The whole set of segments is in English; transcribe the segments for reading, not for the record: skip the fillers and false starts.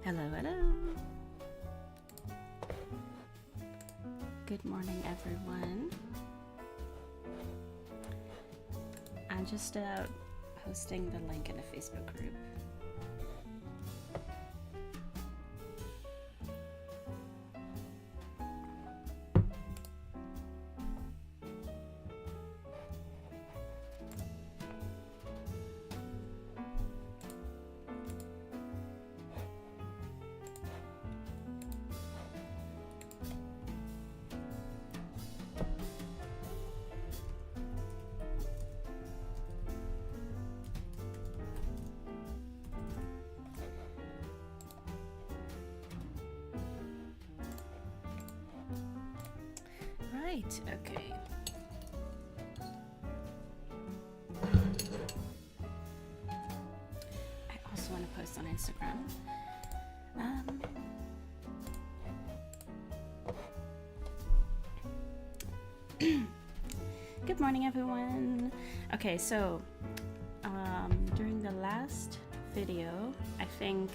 Hello, hello. Good morning, everyone. I'm just posting the link in a Facebook group. Right, okay. I also want to post on Instagram. Good morning, everyone. Okay, so during the last video, I think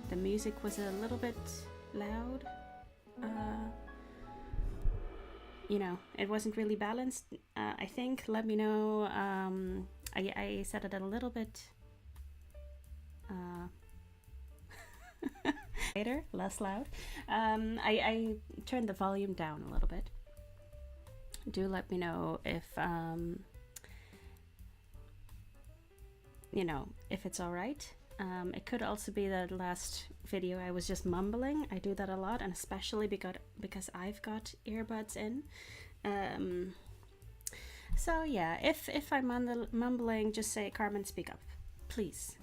the music was a little bit loud. You know, it wasn't really balanced, I think. Let me know. I set it a little bit later, less loud. I turned the volume down a little bit. Do let me know if, you know, if it's all right. It could also be that last video I was just mumbling. I do that a lot, and especially because I've got earbuds in. So yeah, if I'm mumbling, just say, Carmen, speak up, please.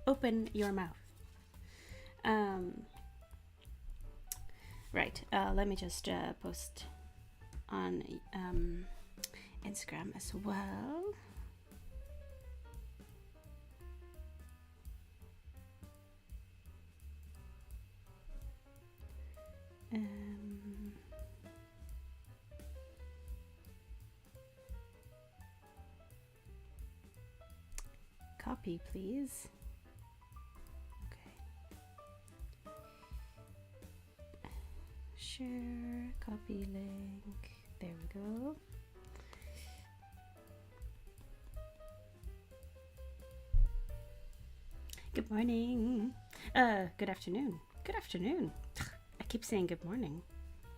Open your mouth. Right, let me just post on Instagram as well. Copy, please. Okay. Share, copy link. There we go. Good morning. Good afternoon. Good afternoon. I keep saying good morning.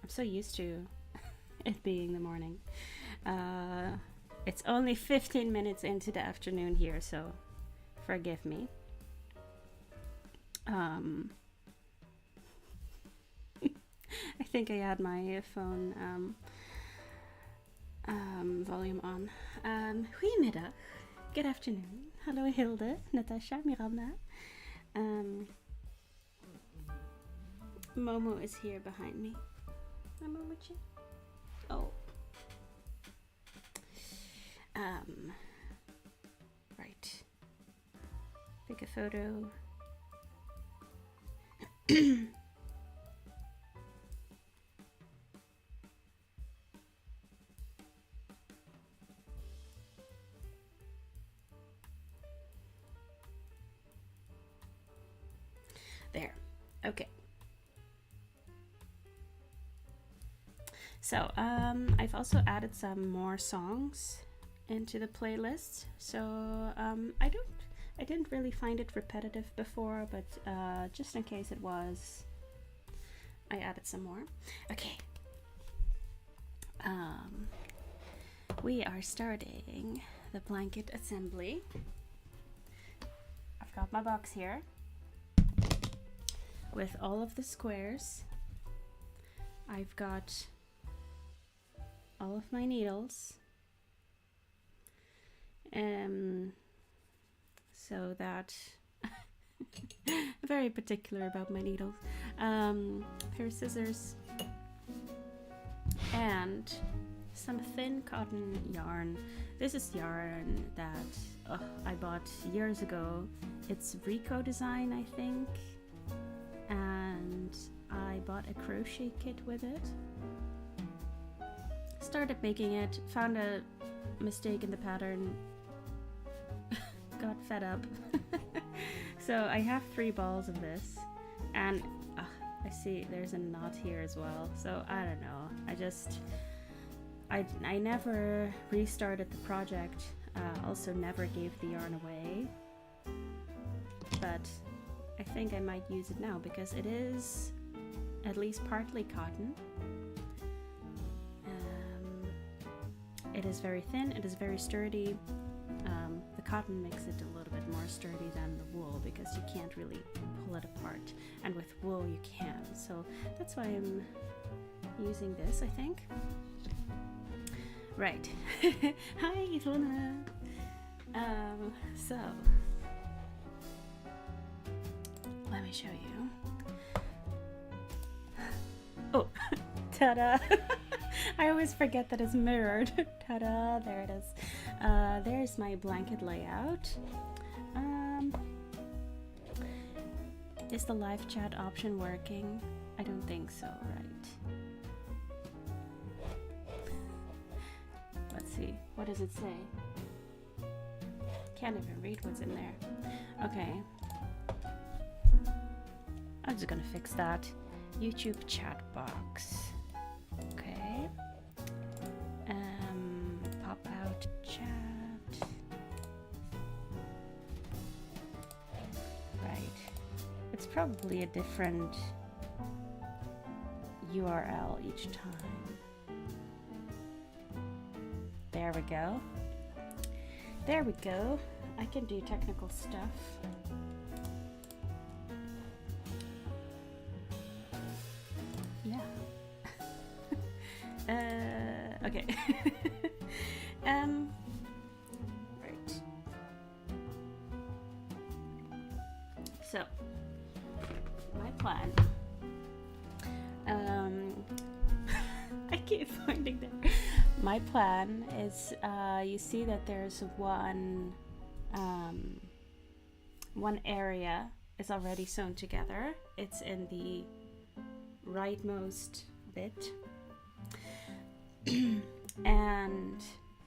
I'm so used to it being the morning. It's only 15 minutes into the afternoon here, so forgive me. I think I had my phone volume on. Goedemiddag. Good afternoon. Hello, Hilde, Natasha, Miranda. Momo is here behind me. Momochi. Oh. Right. Take a photo. There. Okay. So, I've also added some more songs into the playlist. So, I didn't really find it repetitive before, but just in case it was, I added some more. Okay. We are starting the blanket assembly. I've got my box here with all of the squares. I've got all of my needles, so that very particular about my needles. Pair of scissors and some thin cotton yarn. This is yarn that I bought years ago. It's Rico Design, I think, and I bought a crochet kit with it. Started making it, found a mistake in the pattern, got fed up, So I have 3 balls of this, and I see there's a knot here as well. So I don't know. I never restarted the project. Also never gave the yarn away. But I think I might use it now because it is at least partly cotton. It is very thin, it is very sturdy. The cotton makes it a little bit more sturdy than the wool because you can't really pull it apart. And with wool you can. So that's why I'm using this, I think. Right. Hi, Luna. So let me show you. Oh, ta-da! I always forget that it's mirrored. Ta-da! There it is. There's my blanket layout. Is the live chat option working? I don't think so, right? Let's see. What does it say? Can't even read what's in there. Okay. I'm just gonna fix that. YouTube chat box. Okay. Pop out chat. Right. It's probably a different URL each time. There we go. There we go. I can do technical stuff. Yeah. Okay. Right. So, my plan. I keep finding that. My plan is, you see that there's one area is already sewn together. It's in the rightmost bit.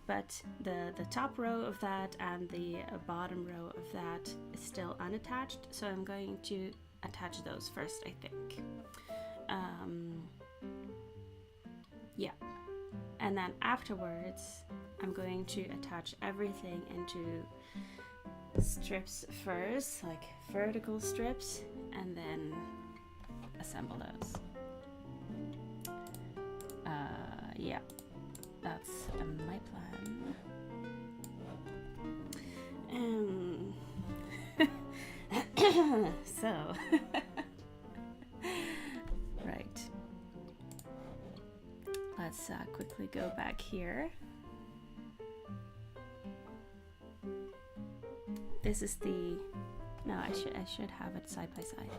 But the top row of that and the bottom row of that is still unattached, so I'm going to attach those first, I think. Yeah, and then afterwards I'm going to attach everything into strips first, like vertical strips, and then assemble those. Yeah, that's my plan. So, right. Let's quickly go back here. This is the. No, I should have it side by side.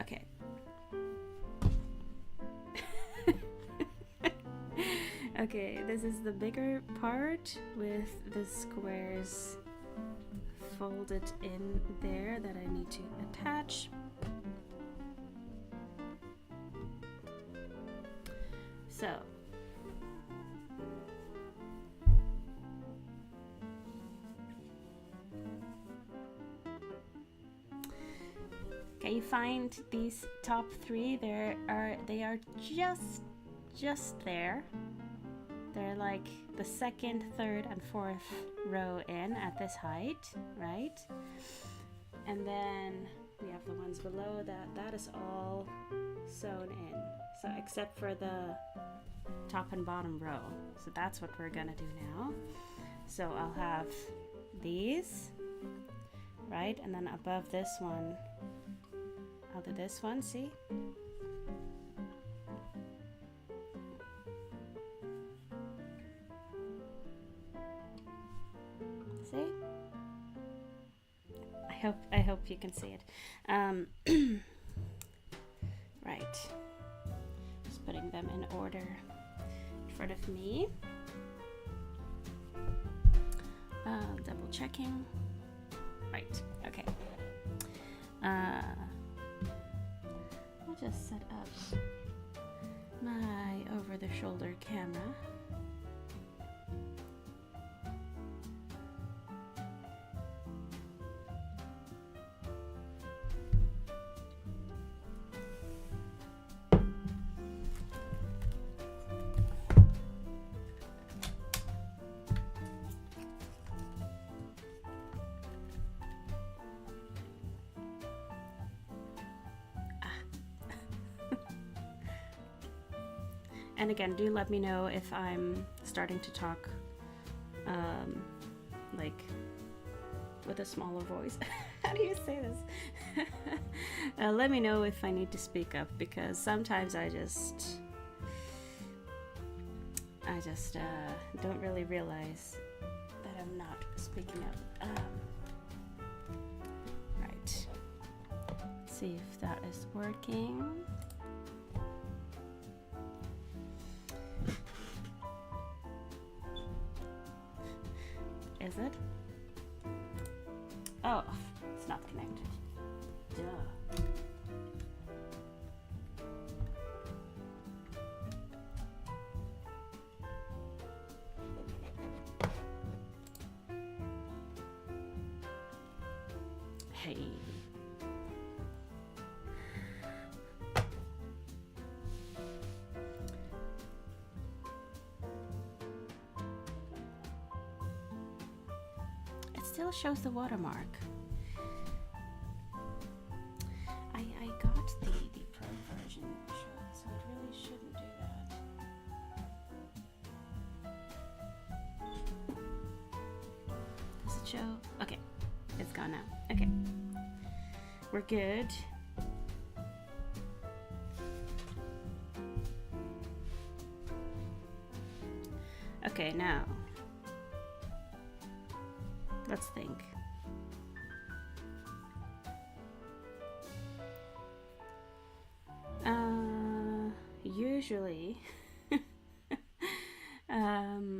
Okay. Okay, this is the bigger part with the squares folded in there that I need to attach. So, can you find these top 3? They are just there. They're like the second, third, and fourth row in at this height, right? And then we have the ones below that. That is all sewn in. So except for the top and bottom row. So that's what we're gonna do now. So I'll have these, right? And then above this one, I'll do this one, see? See? I hope you can see it. Right. Just putting them in order in front of me. Double checking. Right. Okay. I'll just set up my over-the-shoulder camera. And again, do let me know if I'm starting to talk like with a smaller voice. How do you say this? Let me know if I need to speak up, because sometimes I just don't really realize that I'm not speaking up. Right. Let's see if that is working. Is it? Oh, it's not connected. Duh. Hey. It still shows the watermark. I got the pro version, so it really shouldn't do that. Does it show? Okay, it's gone now. Okay, we're good. Okay, now let's think. Usually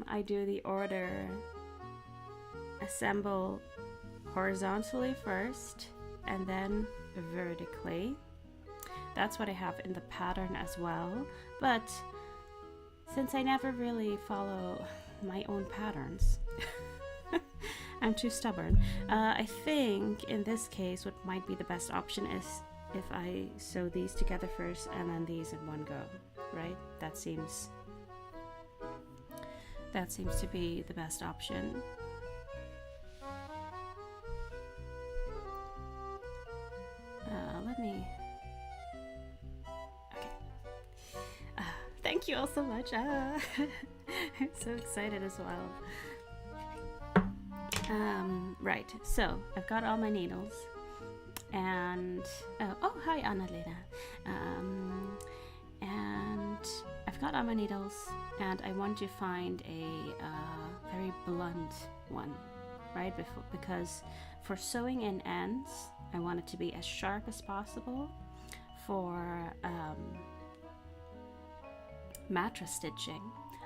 I do the order assemble horizontally first and then vertically. That's what I have in the pattern as well, but since I never really follow my own patterns, I'm too stubborn. I think in this case what might be the best option is if I sew these together first and then these in one go, right? That seems to be the best option. Let me... Okay. Thank you all so much. I'm so excited as well. Right, so I've got all my needles. And oh, hi Annalena. And I've got all my needles, and I want to find a very blunt one, right? Because for sewing in ends, I want it to be as sharp as possible. For mattress stitching,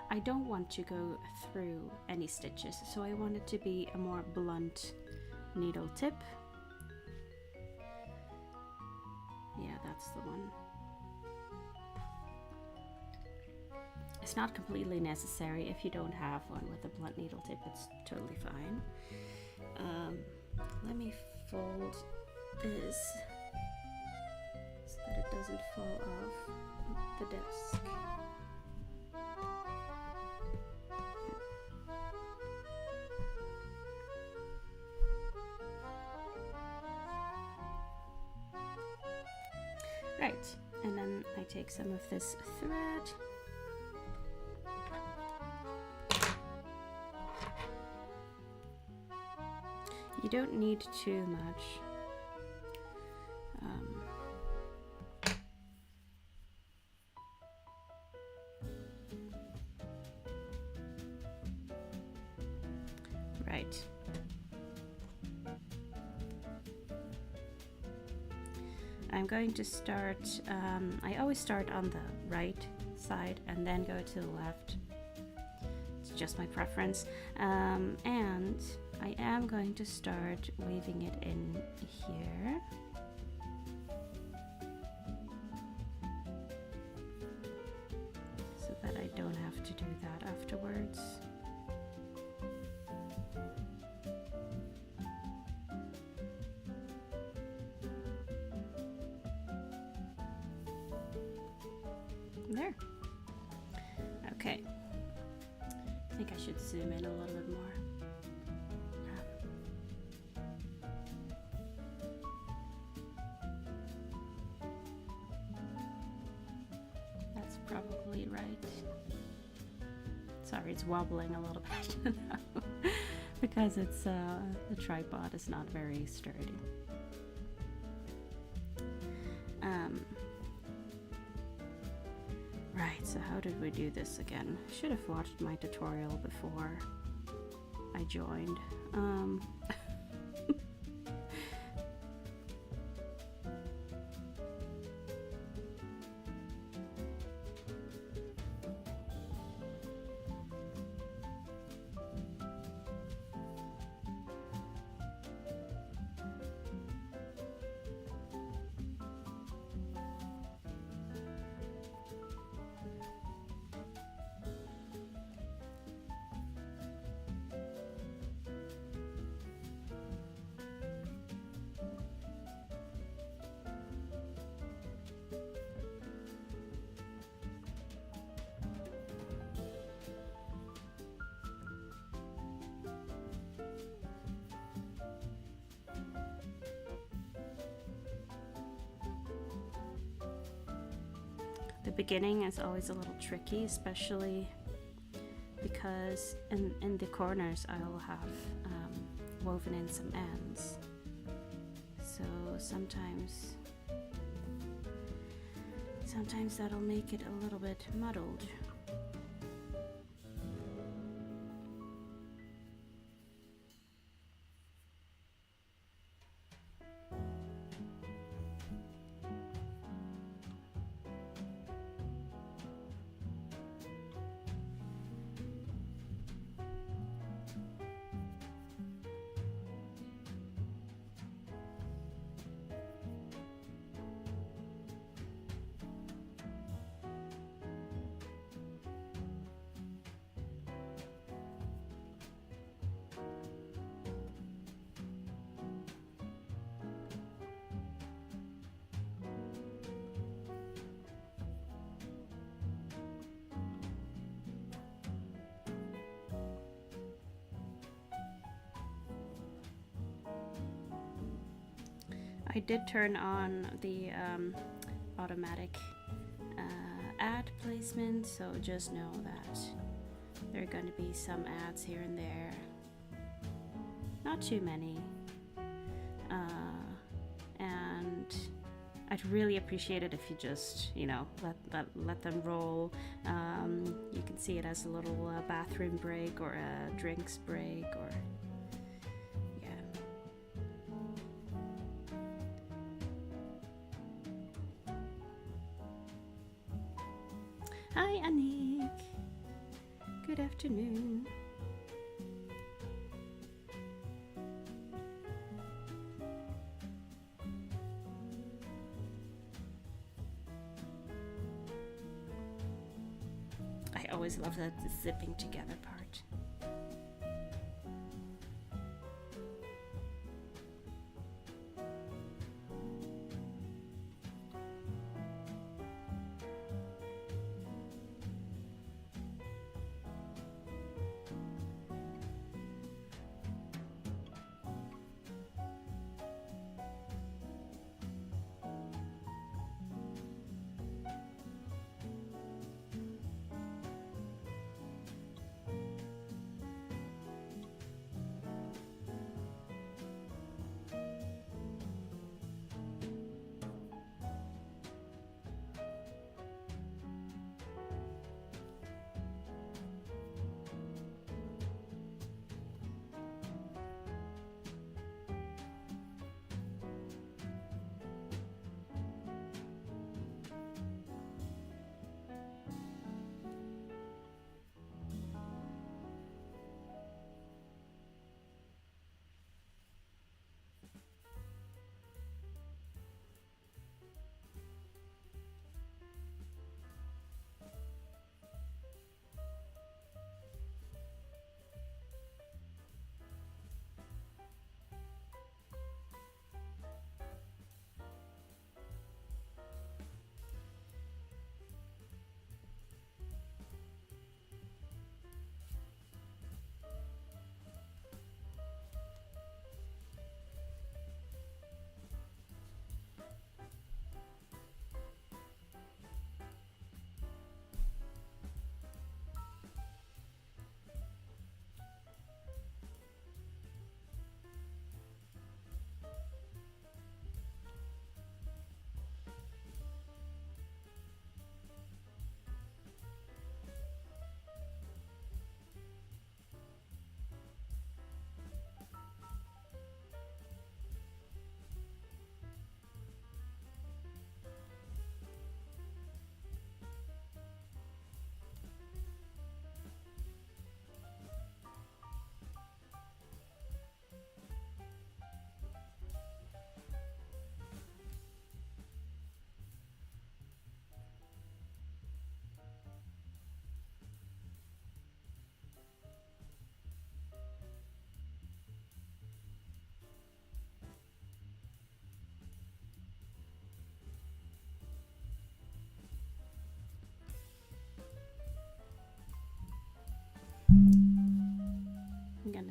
I don't want to go through any stitches, so I want it to be a more blunt needle tip. Yeah, that's the one. It's not completely necessary if you don't have one with a blunt needle tip, it's totally fine. Let me fold this so that it doesn't fall off the desk. Right, and then I take some of this thread. You don't need too much. Right. I'm going to start, I always start on the right side and then go to the left. It's just my preference. And I am going to start weaving it in here. So that I don't have to do that afterwards. There. Okay. I think I should zoom in a little bit more. That's probably right. Sorry, it's wobbling a little bit because it's the tripod is not very sturdy. Right, so how did we do this again? Should have watched my tutorial before I joined. The beginning is always a little tricky, especially because in the corners I'll have woven in some ends. So sometimes that'll make it a little bit muddled. I did turn on the automatic ad placement, so just know that there are going to be some ads here and there. Not too many. And I'd really appreciate it if you just, let them roll. You can see it as a little bathroom break or a drinks break or... Hi, Anik. Good afternoon. I always love that zipping together part.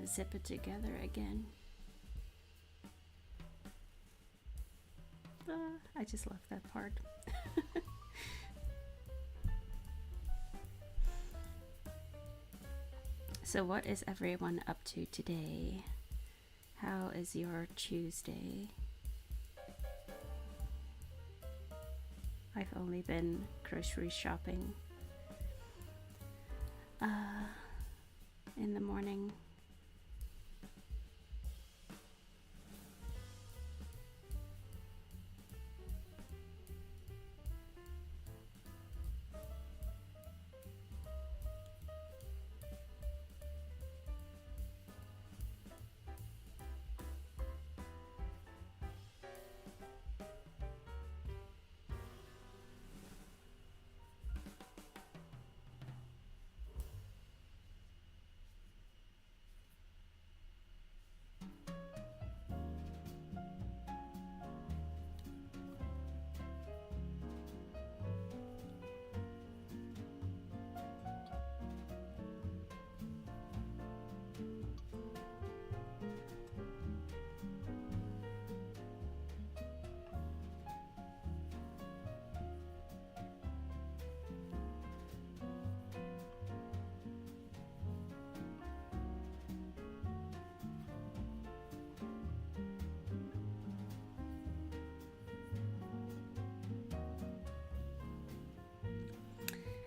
zip it together again. I just love that part. So what is everyone up to today? How is your Tuesday? I've only been grocery shopping in the morning.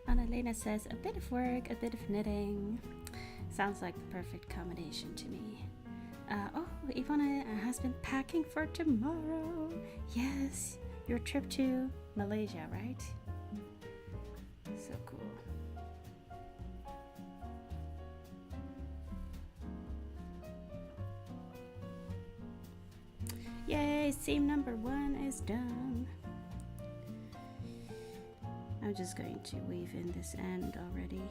Annalena says, a bit of work, a bit of knitting. Sounds like the perfect combination to me. Oh, Ivana has been packing for tomorrow. Yes, your trip to Malaysia, right? So cool. Yay, seam number 1 is done. I'm just going to weave in this end already.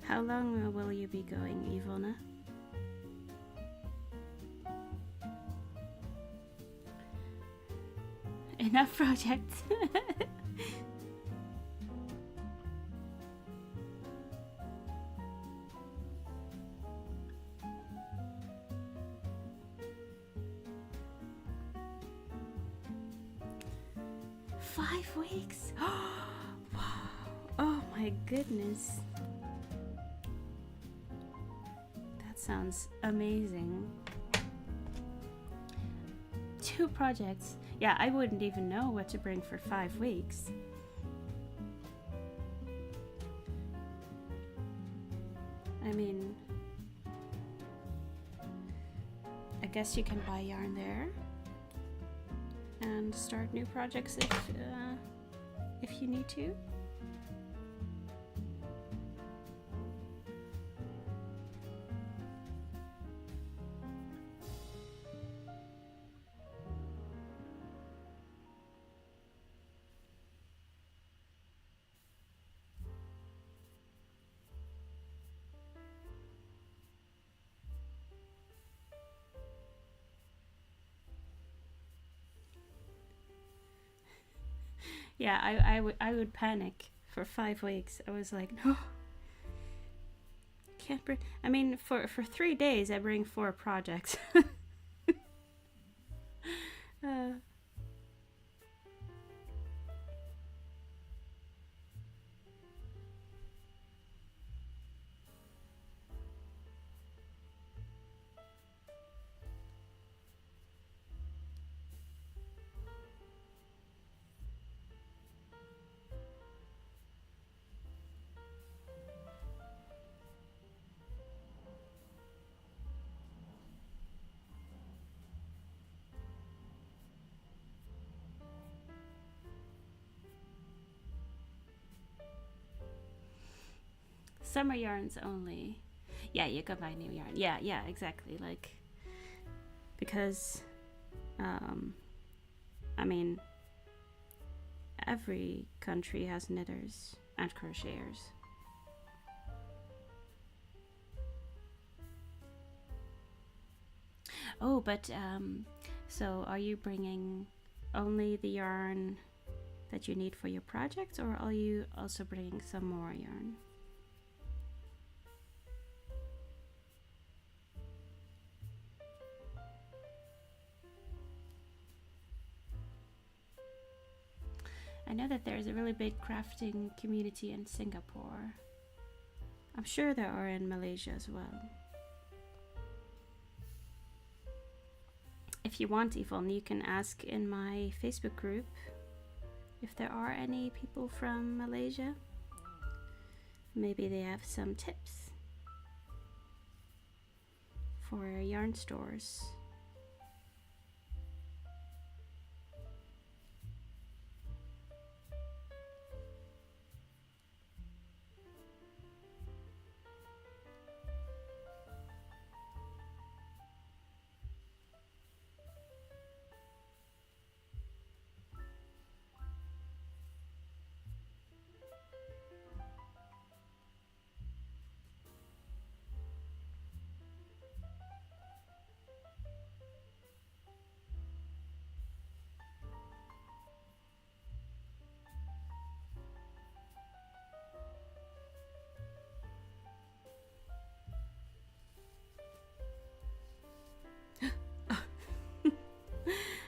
How long will you be going, Ivona? Enough projects. Weeks? Wow. Oh my goodness. That sounds amazing. 2 projects. Yeah, I wouldn't even know what to bring for 5 weeks. I mean, I guess you can buy yarn there and start new projects if you need to. Yeah, I would panic for 5 weeks. I was like, no, can't bring. I mean, for 3 days, I bring 4 projects. Summer yarns only. Yeah, you can buy new yarn. Yeah, exactly. Like, because, I mean, every country has knitters and crocheters. Oh, but, so are you bringing only the yarn that you need for your projects, or are you also bringing some more yarn? I know that there's a really big crafting community in Singapore. I'm sure there are in Malaysia as well. If you want, Yvonne, you can ask in my Facebook group if there are any people from Malaysia. Maybe they have some tips for yarn stores.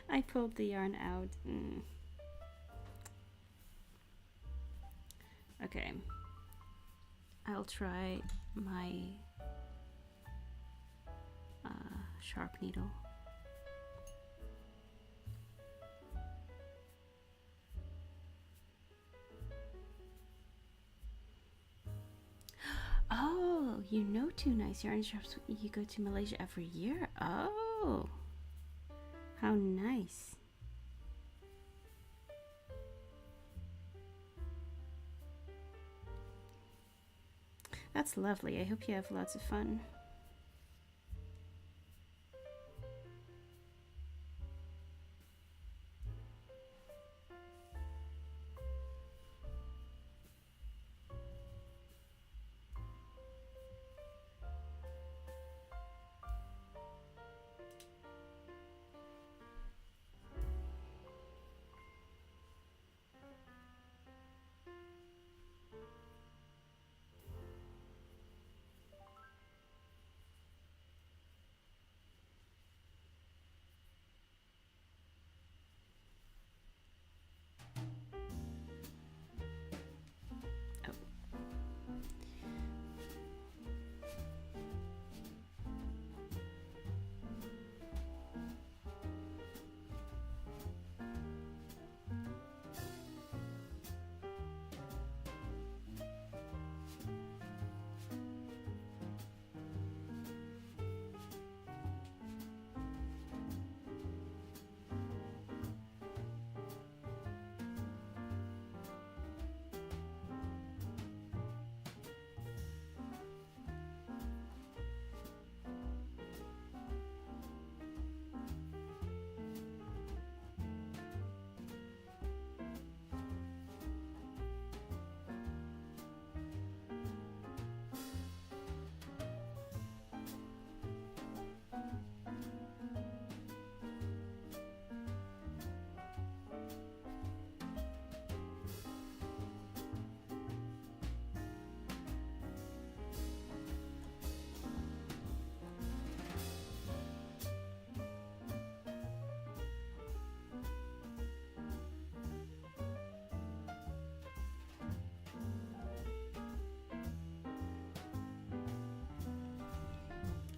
I pulled the yarn out. Okay. I'll try my sharp needle. Oh, you know two nice yarn shops. You go to Malaysia every year? Oh, how nice. That's lovely. I hope you have lots of fun.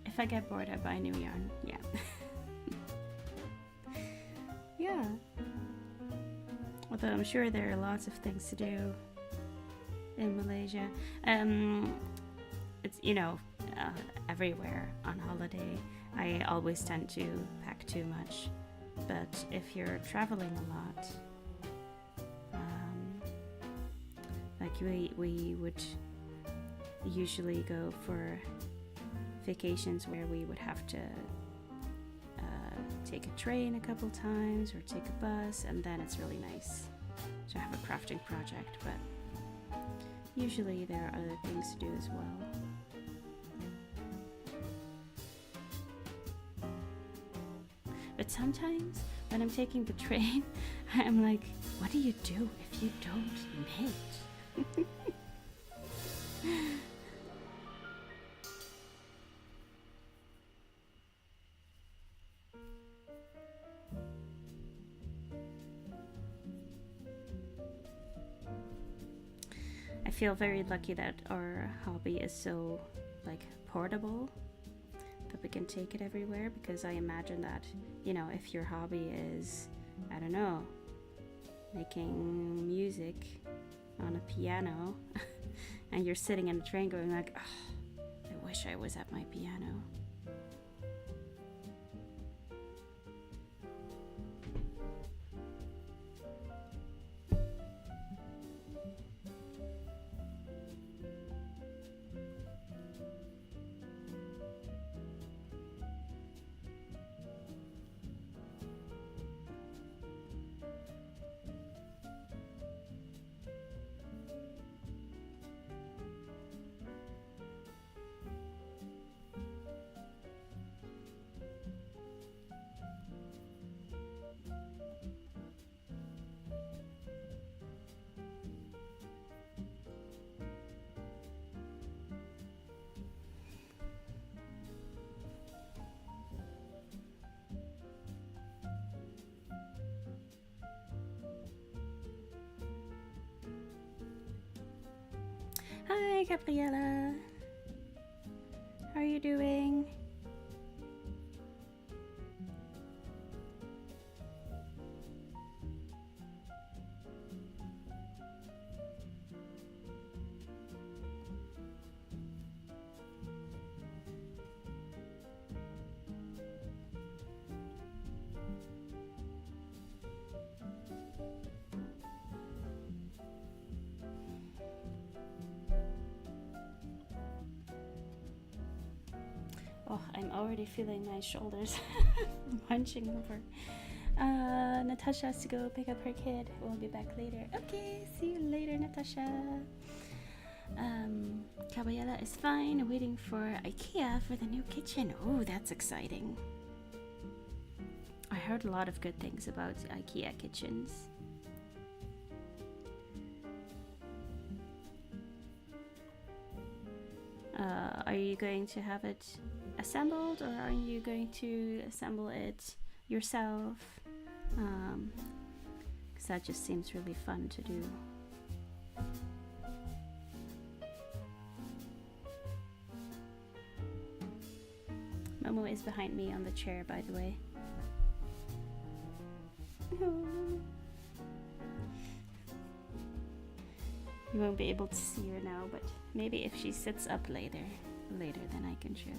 If I get bored, I buy new yarn. Yeah. Yeah. Although I'm sure there are lots of things to do in Malaysia. It's, everywhere on holiday. I always tend to pack too much. But if you're traveling a lot, like we would usually go for vacations where we would have to take a train a couple times or take a bus, and then it's really nice to have a crafting project, but usually there are other things to do as well. But sometimes when I'm taking the train, I'm like, what do you do if you don't mate? I feel very lucky that our hobby is so like portable, that we can take it everywhere, because I imagine that, you know, if your hobby is, I don't know, making music on a piano and you're sitting in a train going like, oh, I wish I was at my piano. Hi, Gabriella. How are you doing? Oh, I'm already feeling my shoulders hunching over. Natasha has to go pick up her kid. We'll be back later. Okay, see you later, Natasha. Gabriella is fine, waiting for IKEA for the new kitchen. Oh, that's exciting. I heard a lot of good things about IKEA kitchens. Are you going to have it assembled, or are you going to assemble it yourself? Because that just seems really fun to do. Momo is behind me on the chair, by the way. You won't be able to see her now, but maybe if she sits up later then I can show you.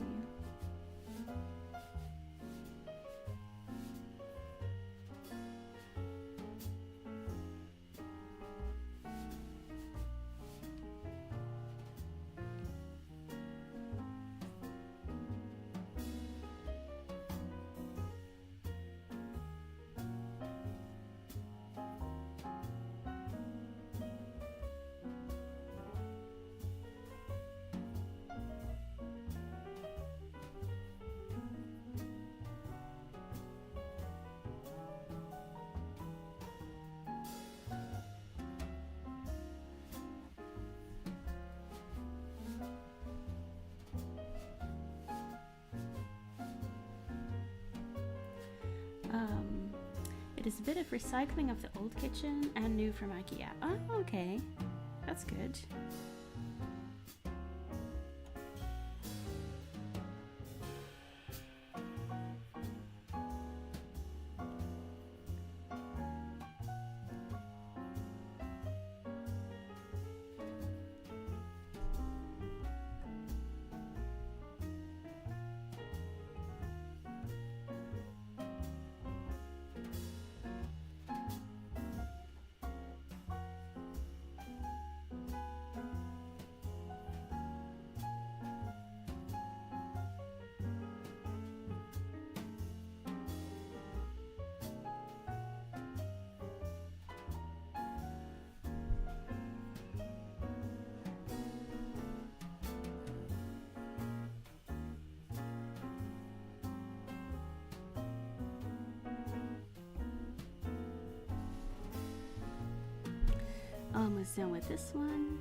It is a bit of recycling of the old kitchen and new from IKEA. Oh, okay. That's good. Almost done with this one.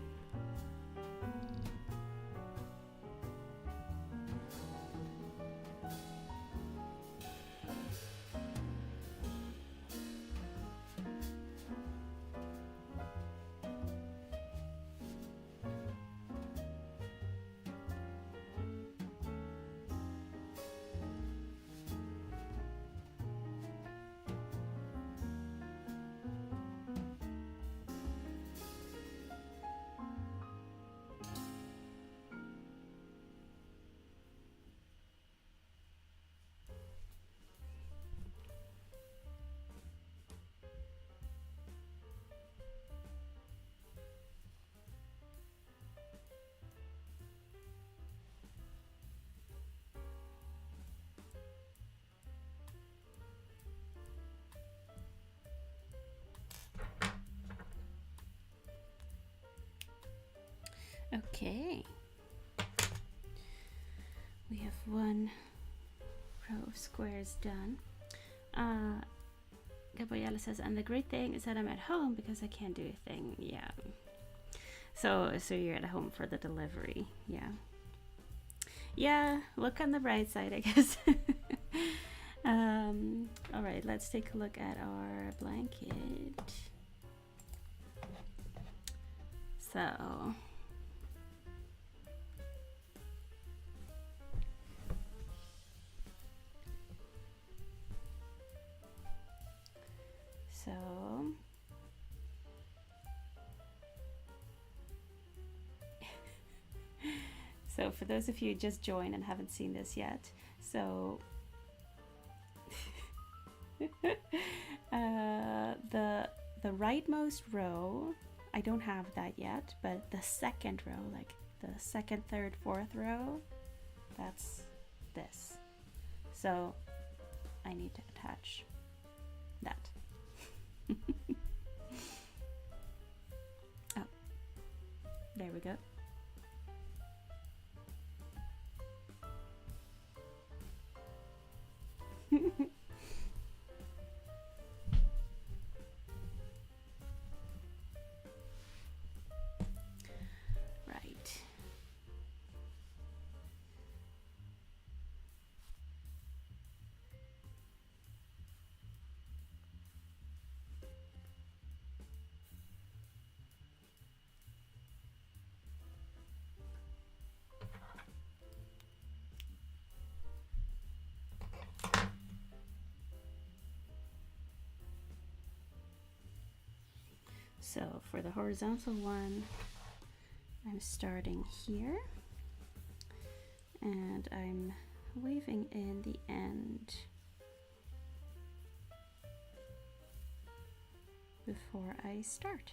Okay. We have one row of squares done. Gabriella says, and the great thing is that I'm at home because I can't do a thing. Yeah. So you're at home for the delivery. Yeah. Yeah, look on the bright side, I guess. All right, let's take a look at our blanket. So for those of you who just joined and haven't seen this yet, so the rightmost row, I don't have that yet, but the second row, like the second, third, fourth row, that's this. So I need to attach that. Oh, there we go. Right. So for the horizontal one, I'm starting here and I'm weaving in the end before I start.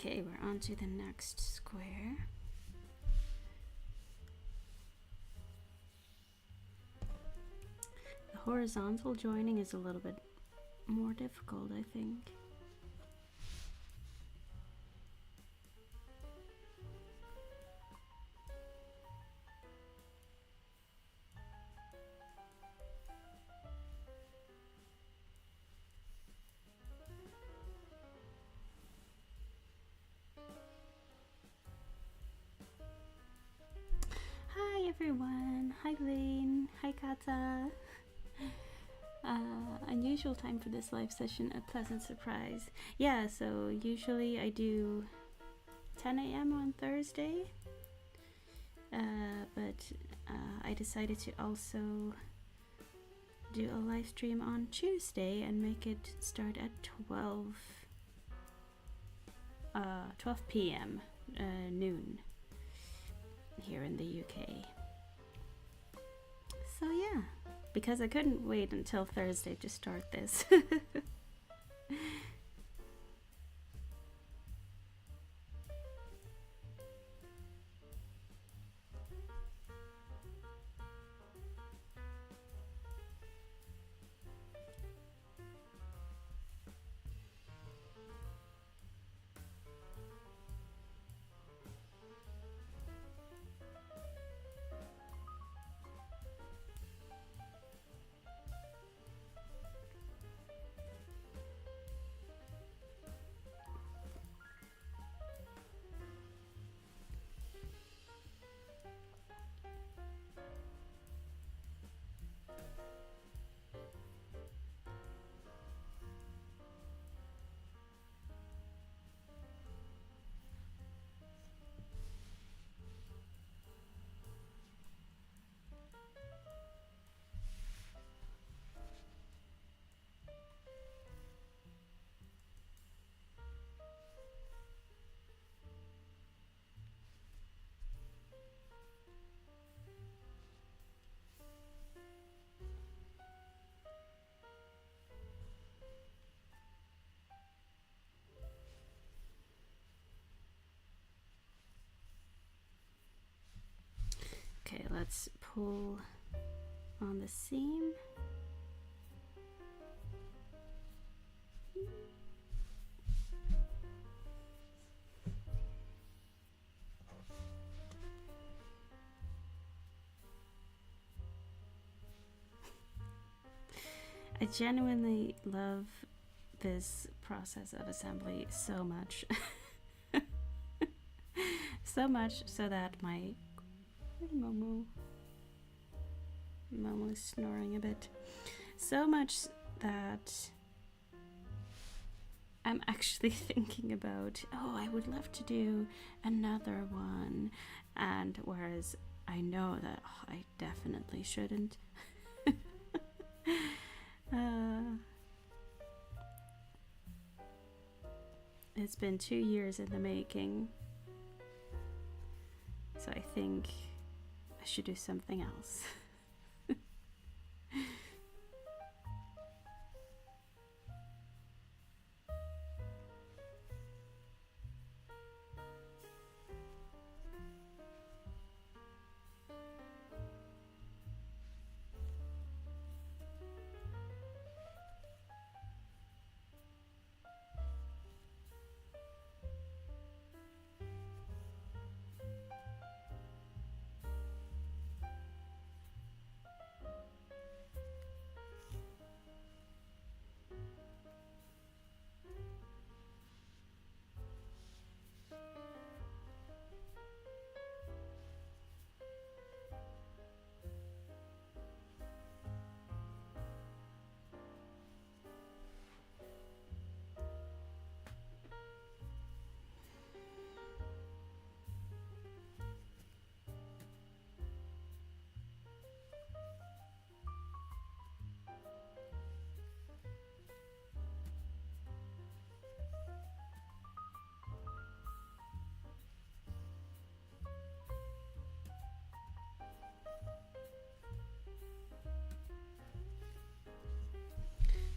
Okay, we're on to the next square. The horizontal joining is a little bit more difficult, I think. Hi everyone, hi Lane, hi Kata. Unusual time for this live session, a pleasant surprise. Yeah, so usually I do 10 a.m. on Thursday, but I decided to also do a live stream on Tuesday and make it start at 12 p.m. Noon here in the UK. So yeah, because I couldn't wait until Thursday to start this. Okay, let's pull on the seam. I genuinely love this process of assembly so much. So much so that my Momo is snoring a bit. So much that I'm actually thinking about, oh, I would love to do another one. And whereas I know that I definitely shouldn't. It's been 2 years in the making. So I think I should do something else.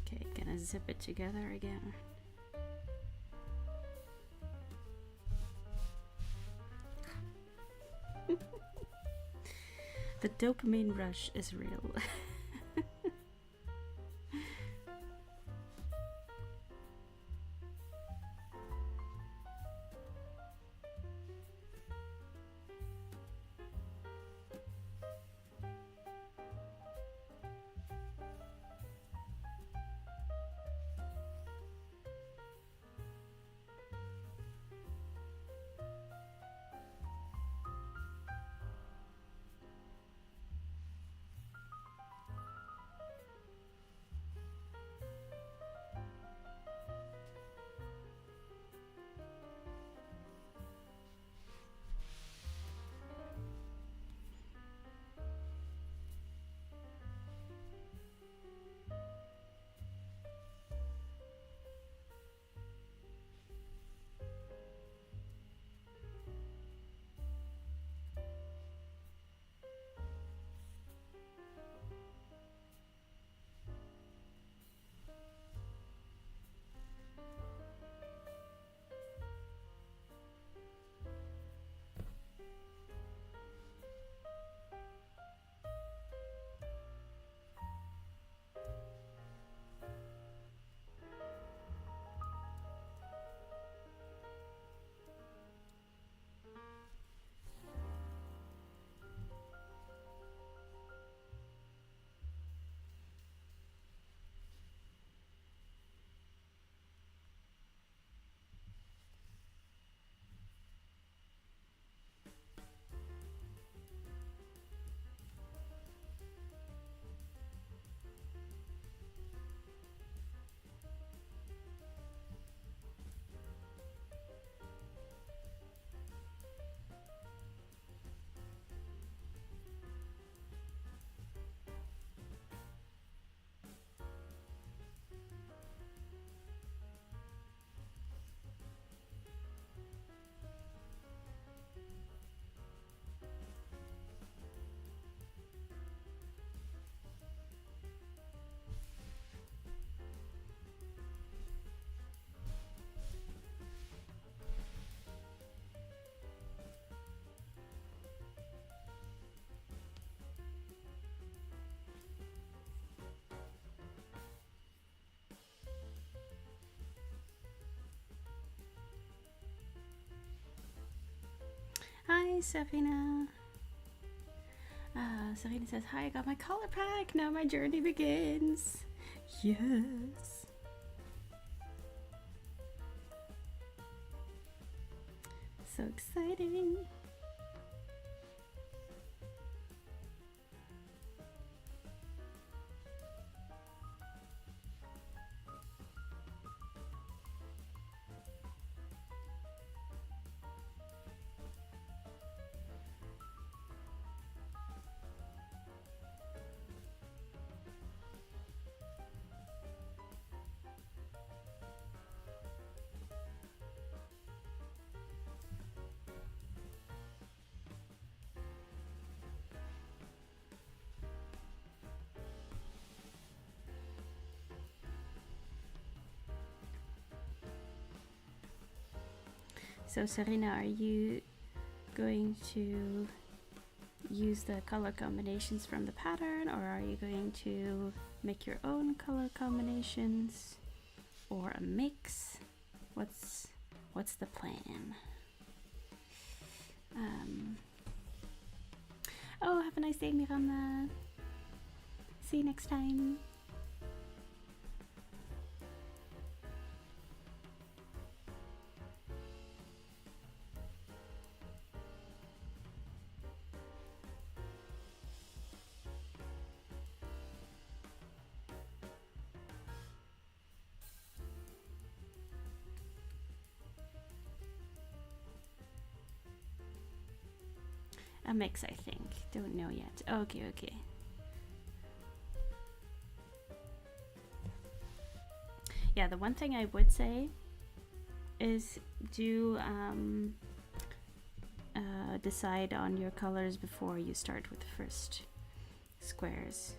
Okay, gonna zip it together again. The dopamine rush is real. Hi, Serena. Serena says, hi, I got my color pack. Now my journey begins. Yes. So exciting. So Serena, are you going to use the color combinations from the pattern, or are you going to make your own color combinations, or a mix? What's the plan? Oh, have a nice day, Miranda. See you next time. A mix, I think. Don't know yet. Okay, okay. Yeah, the one thing I would say is do decide on your colors before you start with the first squares.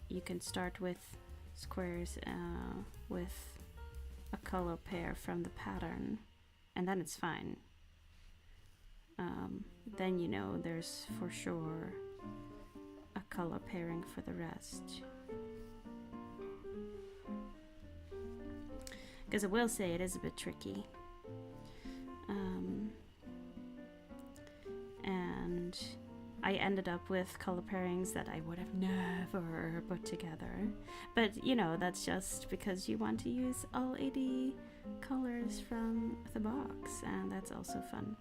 you can start with squares with a color pair from the pattern, and then it's fine. Then there's for sure a color pairing for the rest. Because I will say it is a bit tricky. And I ended up with color pairings that I would have never put together. But, that's just because you want to use all 80 colors from the box, and that's also fun.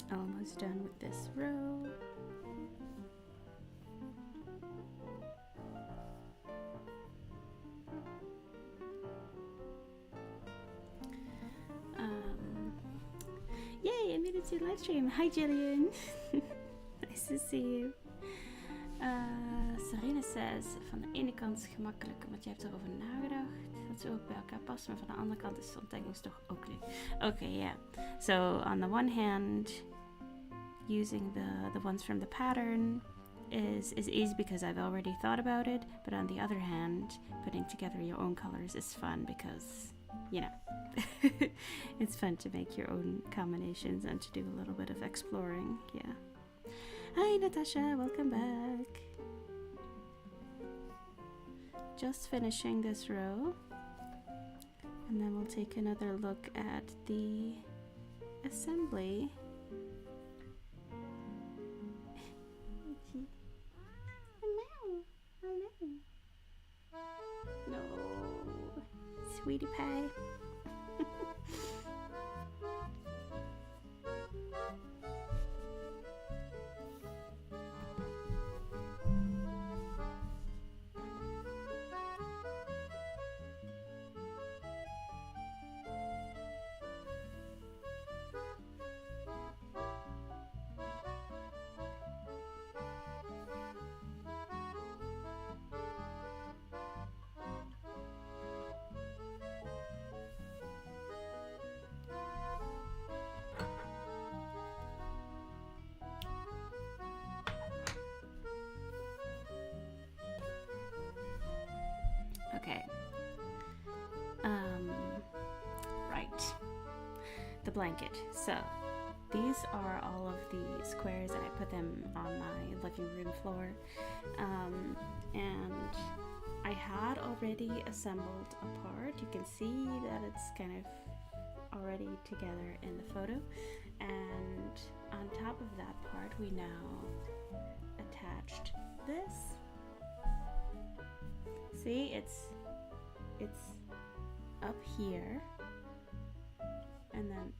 Almost done with this row. Yay, I made it to the live stream. Hi Jillian. Nice to see you. Sarina says, van de ene kant gemakkelijk, want je hebt erover nagedacht dat ze ook bij elkaar passen, maar van de andere kant is de ontdekkings toch ook leuk. Okay, yeah. So on the one hand, using the ones from the pattern is easy because I've already thought about it, but on the other hand, putting together your own colors is fun because, it's fun to make your own combinations and to do a little bit of exploring, yeah. Hi Natasha, welcome back. Just finishing this row, and then we'll take another look at the assembly. No, sweetie pie. Okay. Right. The blanket. So, these are all of the squares, and I put them on my living room floor. And I had already assembled a part. You can see that it's kind of already together in the photo. And on top of that part, we now attached this. See, it's up here, and then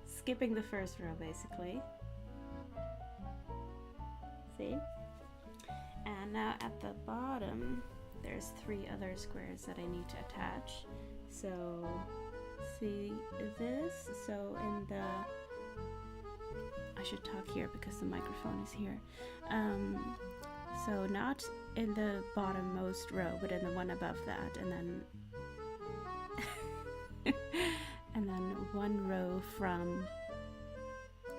skipping the first row basically. See? And now at the bottom, there's 3 other squares that I need to attach. So, see this? So in the, I should talk here because the microphone is here. So not in the bottommost row, but in the one above that, and then and then one row from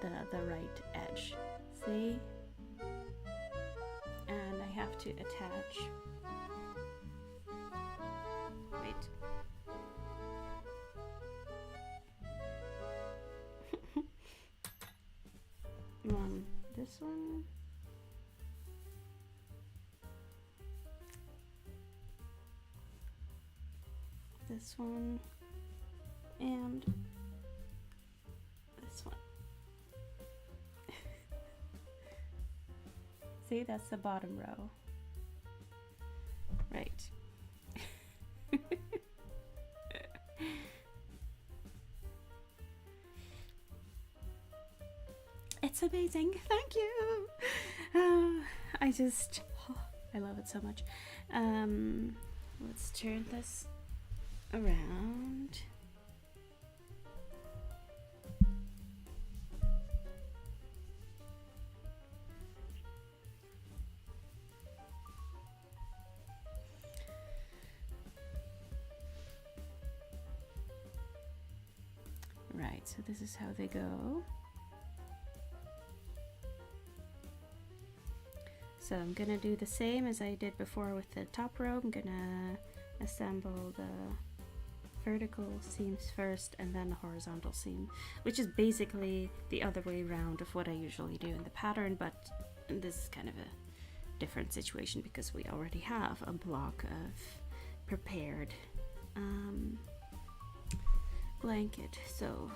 the right edge. See? And I have to attach. Wait. This one. this one and this one. See, that's the bottom row. Right. It's amazing. Thank you. I love it so much. Let's turn this around. Right, so this is how they go. So I'm gonna do the same as I did before with the top row. I'm gonna assemble the vertical seams first and then the horizontal seam, which is basically the other way around of what I usually do in the pattern, but this is kind of a different situation because we already have a block of prepared blanket. So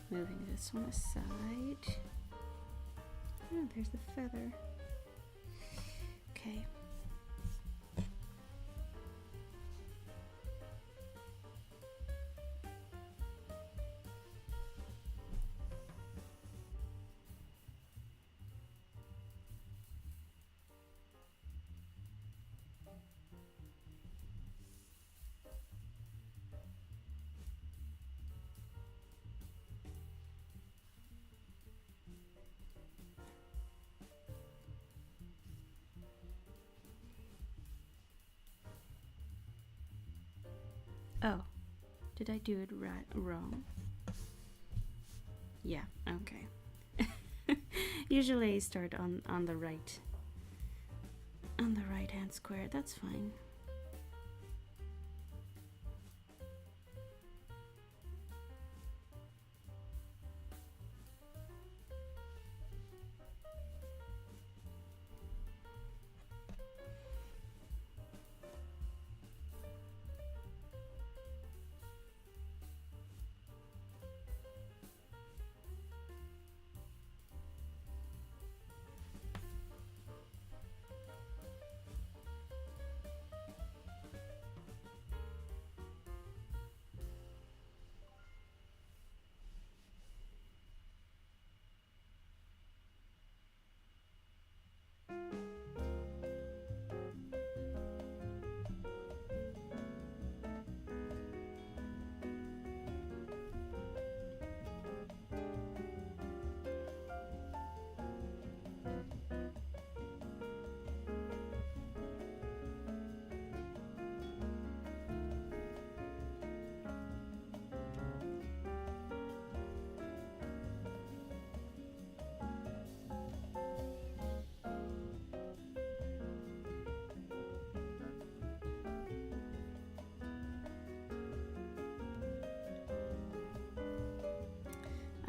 moving this one aside. Oh, there's the feather. Okay. Oh, did I do it wrong? Yeah, okay. Usually I start on the right hand square. That's fine.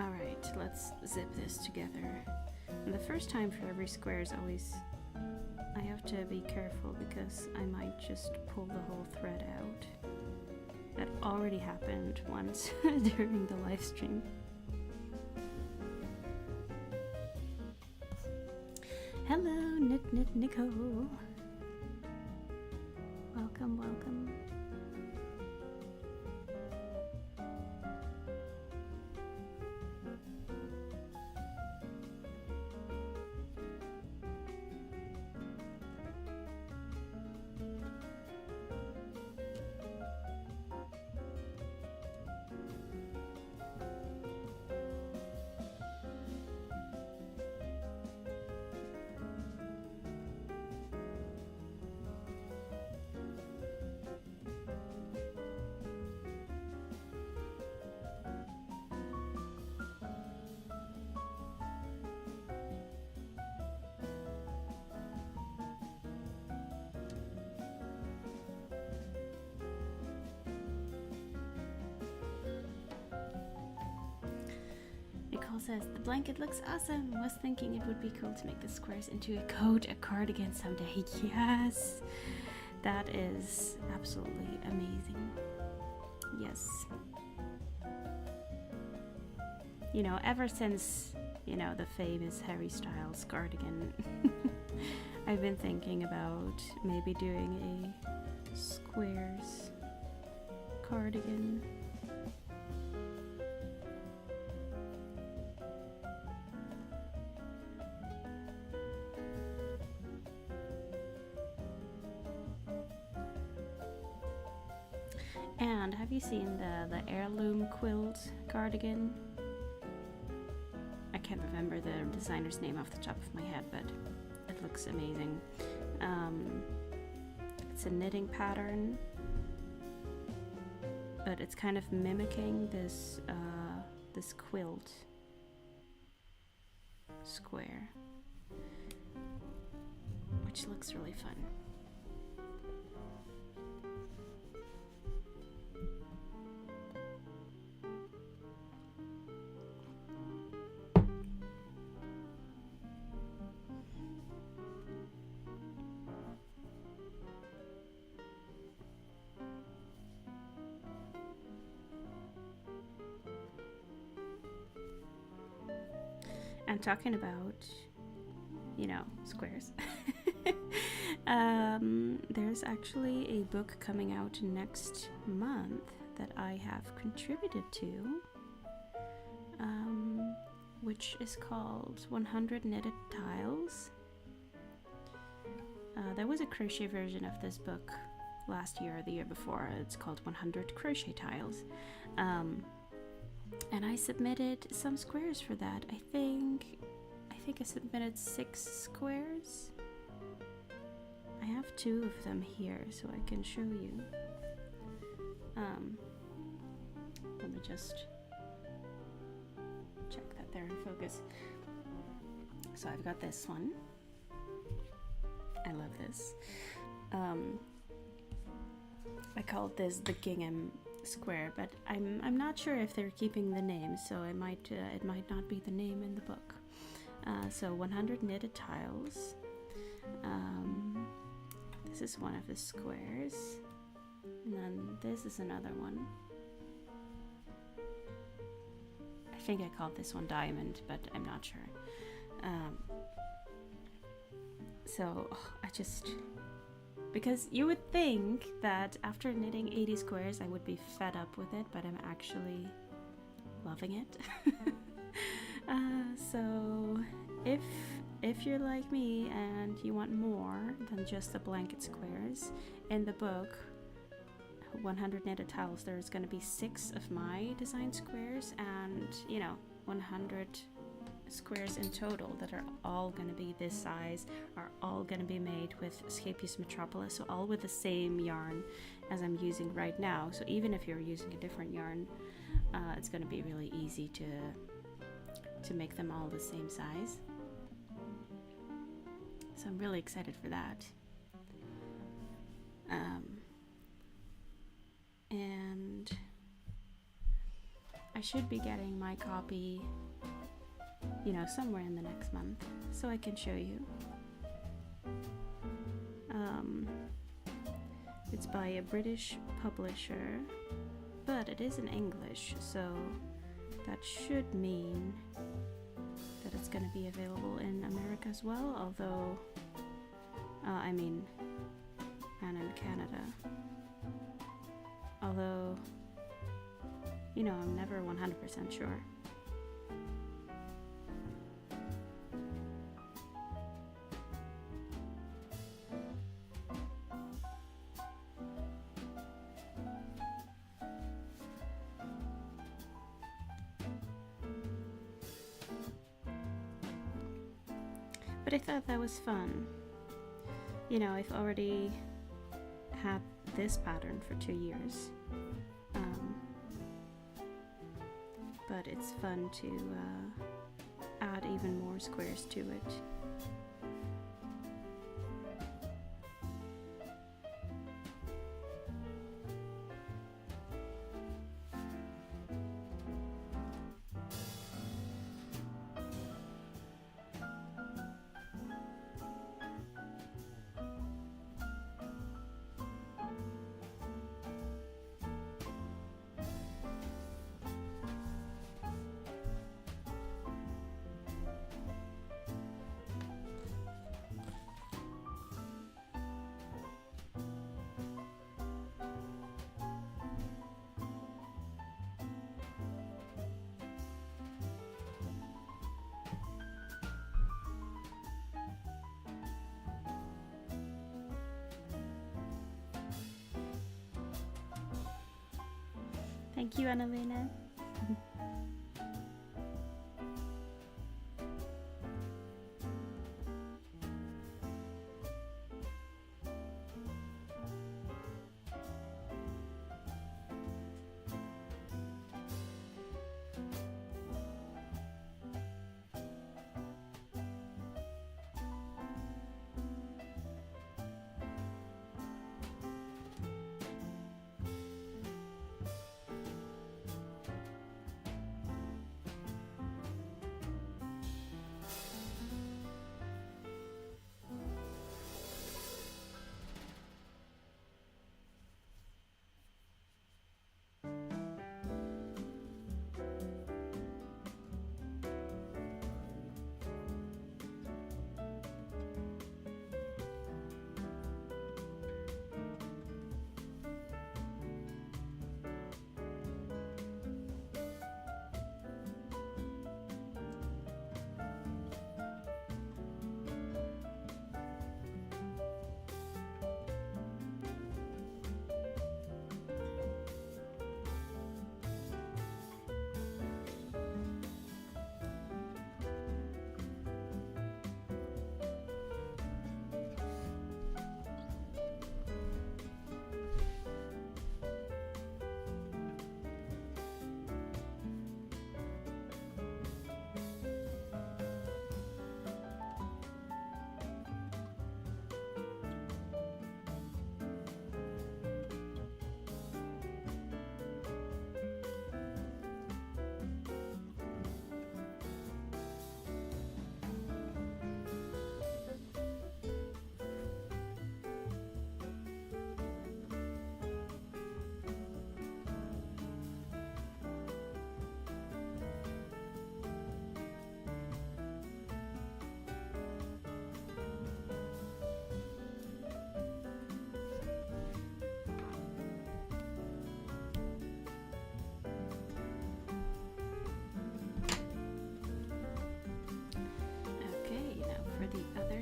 Alright, let's zip this together. And the first time for every square is always... I have to be careful because I might just pull the whole thread out. That already happened once during the live stream. Hello, Nico. Welcome, welcome. Nicole says, the blanket looks awesome. Was thinking it would be cool to make the squares into a coat, a cardigan someday. Yes. That is absolutely amazing. Yes. You know, ever since, you know, the famous Harry Styles cardigan, I've been thinking about maybe doing a squares cardigan. And have you seen the heirloom quilt cardigan? I can't remember the designer's name off the top of my head, but it looks amazing. It's a knitting pattern, but it's kind of mimicking this this quilt square, which looks really fun. And talking about, you know, squares. There's actually a book coming out next month that I have contributed to, which is called 100 Knitted Tiles. There was a crochet version of this book last year or the year before. It's called 100 Crochet Tiles. And I submitted some squares for that. I think I submitted 6 squares. I have 2 of them here, so I can show you. Let me just check that they're in focus. So I've got this one. I love this. I called this the gingham square, but I'm not sure if they're keeping the name, so it might not be the name in the book. So 100 knitted tiles. This is one of the squares, and then this is another one. I think I called this one diamond, but I'm not sure. I just, because you would think that after knitting 80 squares I would be fed up with it, but I'm actually loving it. So if you're like me and you want more than just the blanket squares, in the book 100 knitted tiles there's going to be 6 of my design squares, and 100 squares in total that are all going to be this size, are all going to be made with Scapious Metropolis, so all with the same yarn as I'm using right now. So even if you're using a different yarn, it's going to be really easy to make them all the same size. So I'm really excited for that. And I should be getting my copy somewhere in the next month, so I can show you. It's by a British publisher, but it is in English, so that should mean that it's going to be available in America as well, although and in Canada, although I'm never 100% sure. But I thought that was fun. I've already had this pattern for 2 years, but it's fun to add even more squares to it. Thank you, Annalena.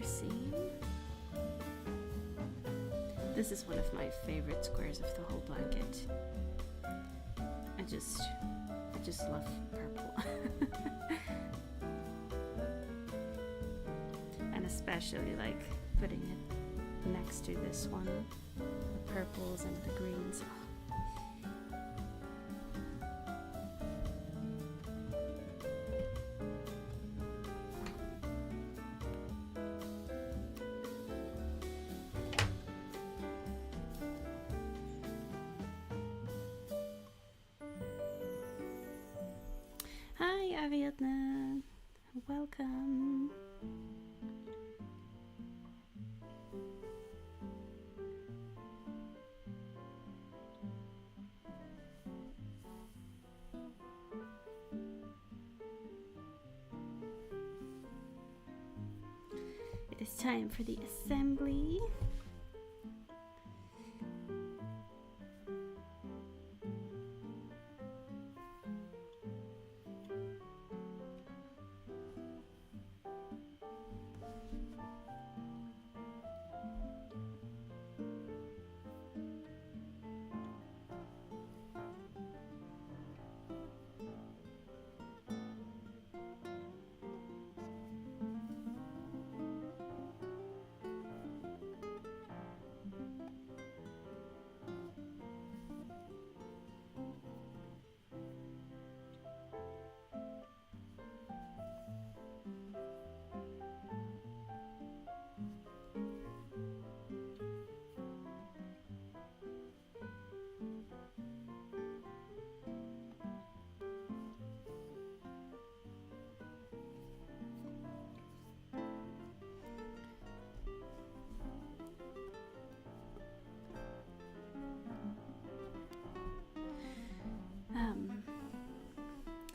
Scene. This is one of my favorite squares of the whole blanket. I just love purple. And especially like putting it next to this one, the purples and the greens. Vietnam, welcome. It is time for the assembly.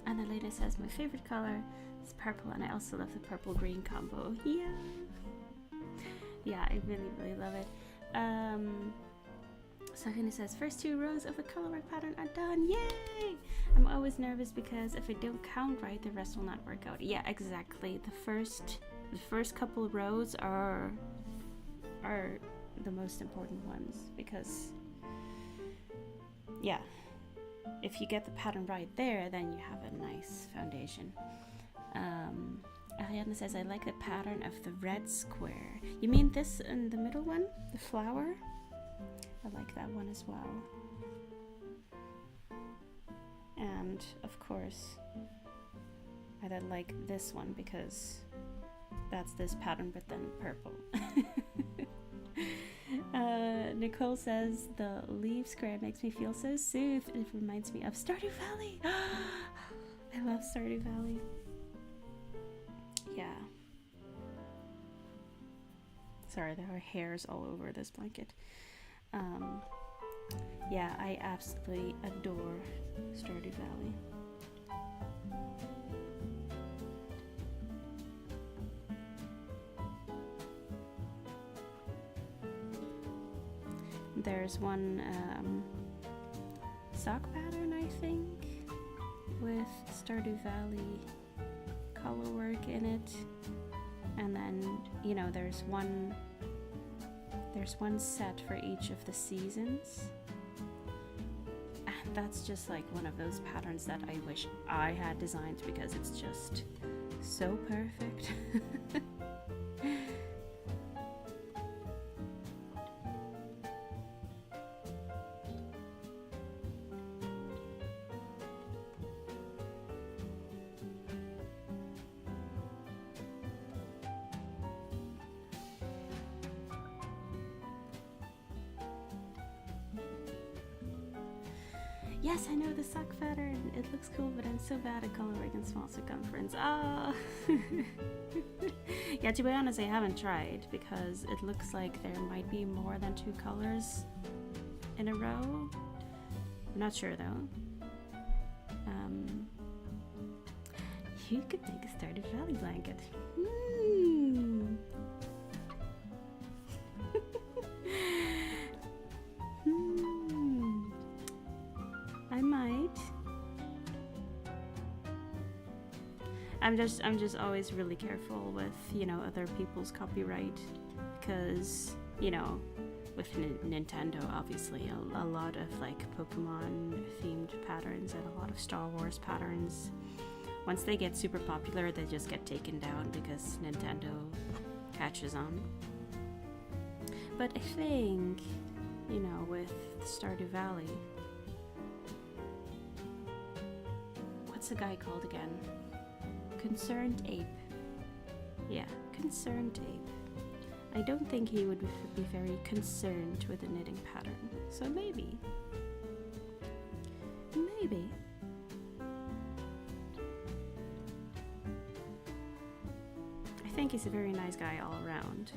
Annalena says my favorite color is purple, and I also love the purple-green combo. Yeah, I really love it. Sakina says first 2 rows of the colorwork pattern are done. Yay! I'm always nervous because if I don't count right, the rest will not work out. Yeah, exactly. The first couple of rows are the most important ones because if you get the pattern right there, then you have a nice foundation. Ariana says, I like the pattern of the red square. You mean this in the middle one? The flower? I like that one as well. And, of course, I then like this one because that's this pattern but then purple. Nicole says, the leaf square makes me feel so soothed. It reminds me of Stardew Valley. I love Stardew Valley. Yeah. Sorry, there are hairs all over this blanket. Yeah, I absolutely adore Stardew Valley. There's one sock pattern, I think, with Stardew Valley color work in it, and then there's one set for each of the seasons, and that's just like one of those patterns that I wish I had designed because it's just so perfect. Yes, I know the sock pattern. It looks cool, but I'm so bad at coloring in small circumference. Ah. Yeah, to be honest, I haven't tried because it looks like there might be more than 2 colors in a row. I'm not sure though. You could make a Stardew Valley blanket. I might. I'm just always really careful with, other people's copyright because, with Nintendo, obviously, a lot of like Pokemon themed patterns and a lot of Star Wars patterns. Once they get super popular, they just get taken down because Nintendo catches on. But I think, with Stardew Valley, what's the guy called again? Concerned Ape. Yeah, Concerned Ape. I don't think he would be very concerned with the knitting pattern. So maybe. Maybe. I think he's a very nice guy all around.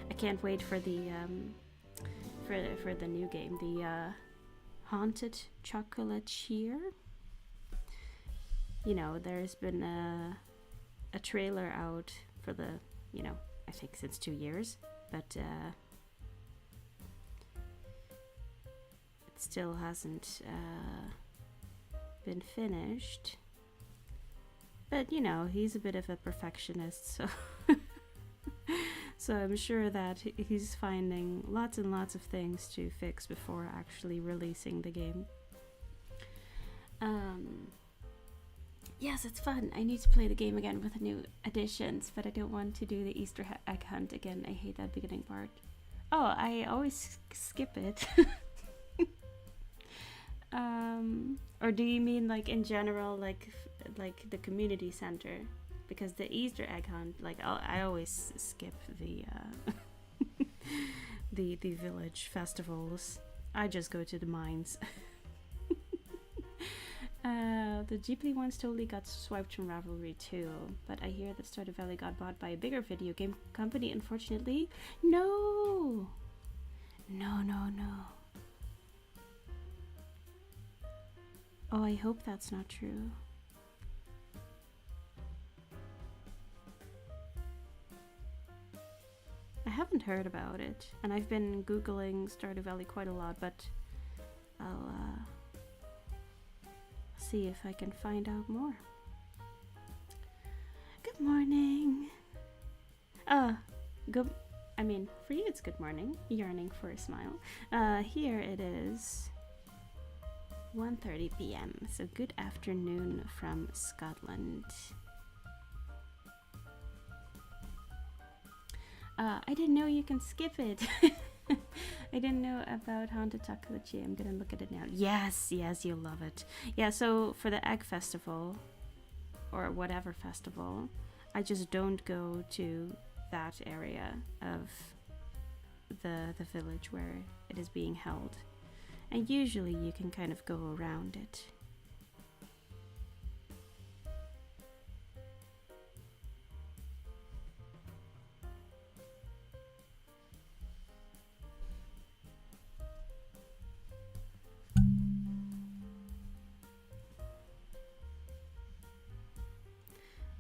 I can't wait for the for the new game, the Haunted Chocolatier. There's been a trailer out for the, I think since 2 years, but it still hasn't been finished. But he's a bit of a perfectionist, so so I'm sure that he's finding lots and lots of things to fix before actually releasing the game. Yes, it's fun. I need to play the game again with the new additions, but I don't want to do the Easter egg hunt again. I hate that beginning part. Oh, I always skip it. Or do you mean like in general, like the community center? Because the Easter egg hunt, like I always skip the the village festivals. I just go to the mines. The Ghibli ones totally got swiped from Ravelry too, but I hear that Stardew Valley got bought by a bigger video game company, unfortunately. No! No. Oh, I hope that's not true. I haven't heard about it, and I've been Googling Stardew Valley quite a lot, but I'll see if I can find out more. Good morning. Good I mean, for you it's good morning, yearning for a smile. Here it is 1:30 p.m. So good afternoon from Scotland. I didn't know you can skip it. I didn't know about Haunted Takuchi. I'm gonna look at it now. Yes, you'll love it. Yeah, so for the Egg Festival, or whatever festival, I just don't go to that area of the village where it is being held. And usually you can kind of go around it.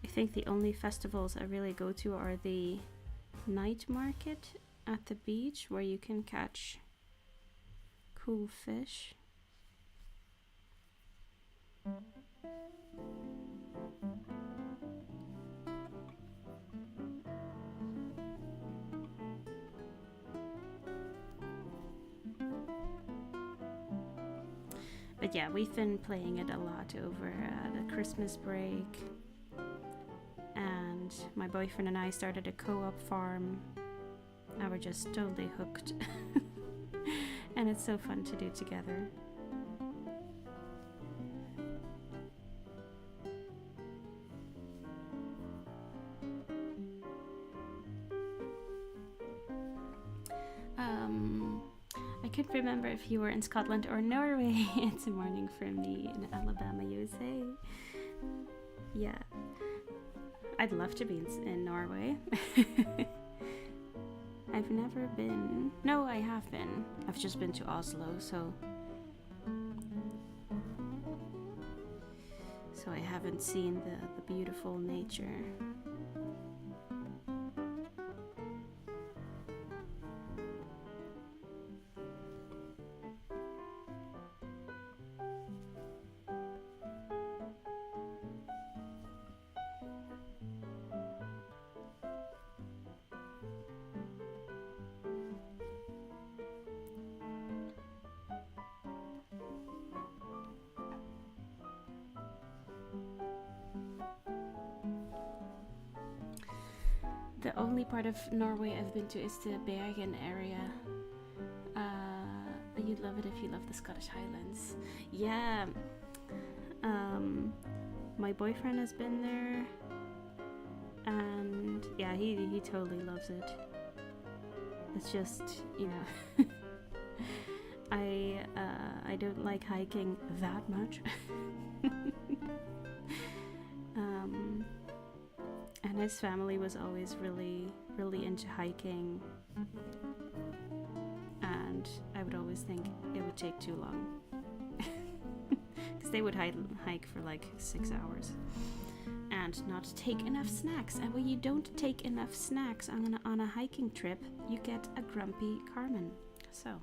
I think the only festivals I really go to are the night market at the beach, where you can catch cool fish. But yeah, we've been playing it a lot over the Christmas break. And my boyfriend and I started a co-op farm. And we're just totally hooked. And it's so fun to do together. I couldn't remember if you were in Scotland or Norway. It's a morning for me in Alabama, USA. Yeah. I'd love to be in Norway. I've never been. No, I have been. I've just been to Oslo, so I haven't seen the beautiful nature. The only part of Norway I've been to is the Bergen area. You'd love it if you love the Scottish Highlands. Yeah. My boyfriend has been there, and yeah, he totally loves it. It's just, you know, I don't like hiking that much. And his family was always really, really into hiking, and I would always think it would take too long, because they would hike for like 6 hours and not take enough snacks. And when you don't take enough snacks on a hiking trip, you get a grumpy Carmen. So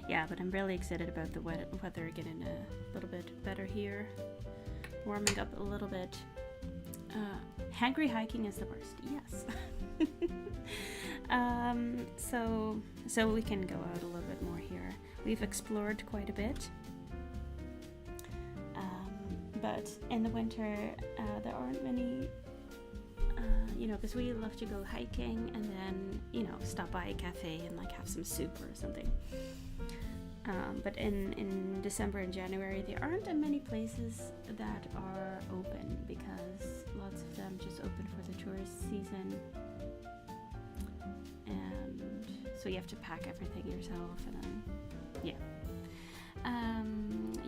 yeah, but I'm really excited about the weather getting a little bit better here, warming up a little bit. Hangry hiking is the worst, yes. So we can go out a little bit more here. We've explored quite a bit, but in the winter there aren't many, because we love to go hiking and then, stop by a cafe and like have some soup or something. But in December and January, there aren't that many places that are open, because lots of them just open for the tourist season. And so you have to pack everything yourself, and then, yeah.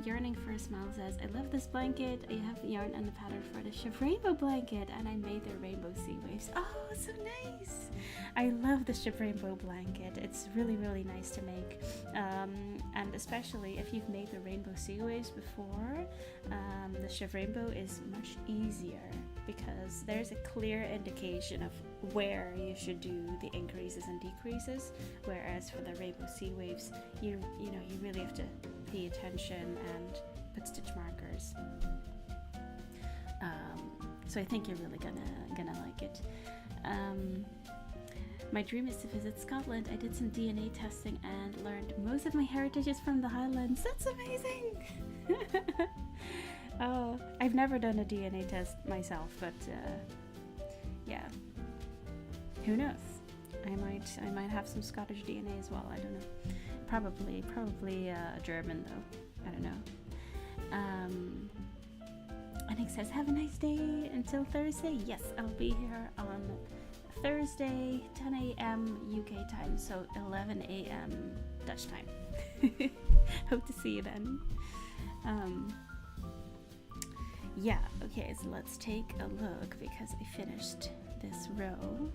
Yearning for a Smile says, I love this blanket. I have the yarn and the pattern for the Shiv Rainbow blanket, and I made the rainbow sea waves. Oh, so nice! I love the Shiv Rainbow blanket. It's really, really nice to make. And especially if you've made the rainbow sea waves before, the Shiv Rainbow is much easier, because there's a clear indication of where you should do the increases and decreases, whereas for the rainbow sea waves, you really have to pay attention and put stitch markers. So I think you're really gonna like it. My dream is to visit Scotland. I did some DNA testing and learned most of my heritage is from the Highlands. That's amazing! Oh, I've never done a DNA test myself, but yeah, who knows? I might have some Scottish DNA as well. I don't know. Probably German though. I don't know. And he says, "Have a nice day until Thursday." Yes, I'll be here on Thursday, 10 a.m. UK time, so 11 a.m. Dutch time. Hope to see you then. Yeah, okay, so let's take a look because I finished this row.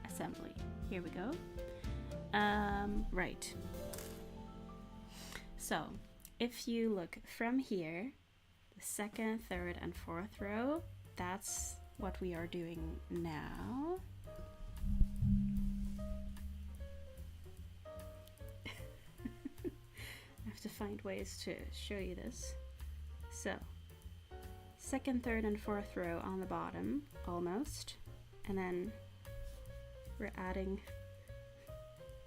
Assembly. Here we go. Right. So, if you look from here, the second, third, and fourth row, that's what we are doing now. I have to find ways to show you this. So, second, third, and fourth row on the bottom, almost, and then we're adding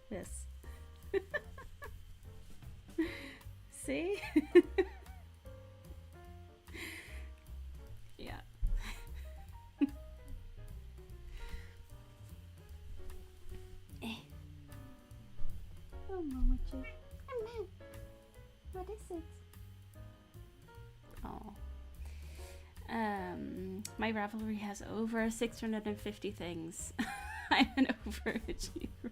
this. See? Yeah. Oh, Momochi. Hello. What is it? Oh. My Ravelry has over 650 things. I'm an overachiever.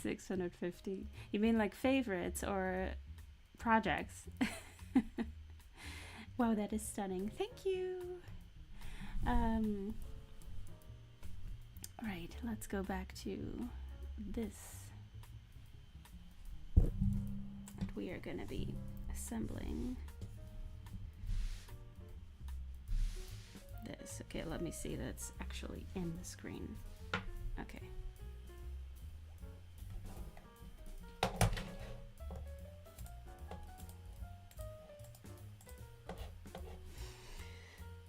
650. You mean like favorites or projects? Wow, that is stunning. Thank you. Right, let's go back to this. And we are going to be assembling this. Okay, let me see that's actually in the screen. Okay.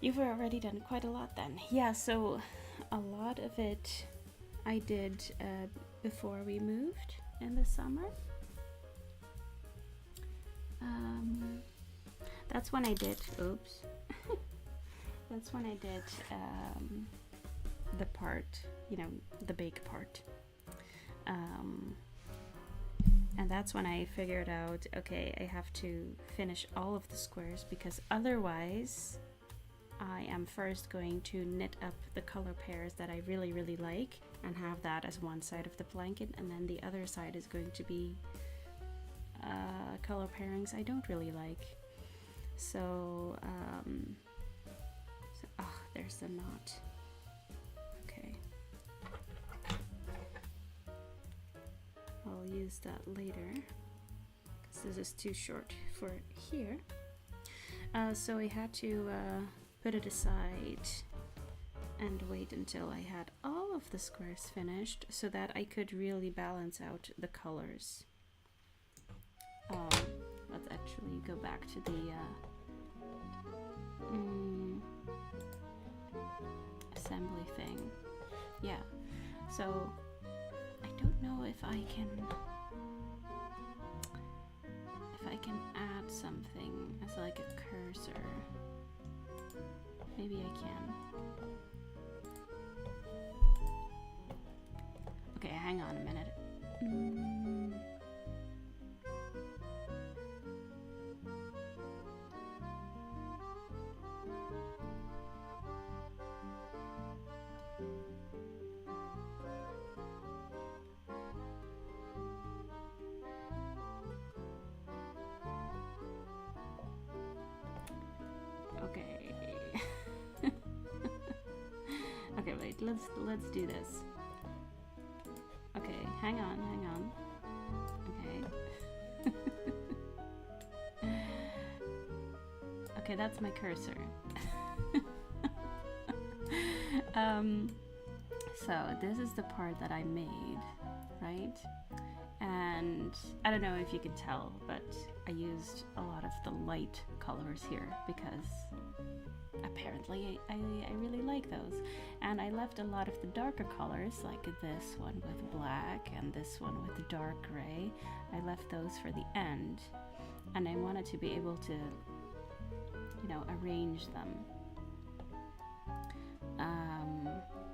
You've already done quite a lot then. Yeah, so a lot of it I did before we moved in the summer. That's when I did, oops. That's when I did the part, you know, the bake part. And that's when I figured out, okay, I have to finish all of the squares because otherwise I am first going to knit up the color pairs that I really, really like and have that as one side of the blanket, and then the other side is going to be color pairings I don't really like. So, there's the knot. Okay. I'll use that later because this is too short for here. So I had to put it aside and wait until I had all of the squares finished so that I could really balance out the colors. Let's actually go back to the assembly thing. Yeah, so I don't know if I can add something as like a cursor. Maybe I can. Okay, hang on a minute. Okay. Okay, wait, let's do this. Okay, hang on. Okay. Okay, that's my cursor. um, so this is the part that I made, right? And I don't know if you could tell, but I used a lot of the light colors here because apparently I really like those. And I left a lot of the darker colors, like this one with black and this one with the dark gray. I left those for the end, and I wanted to be able to, you know, arrange them.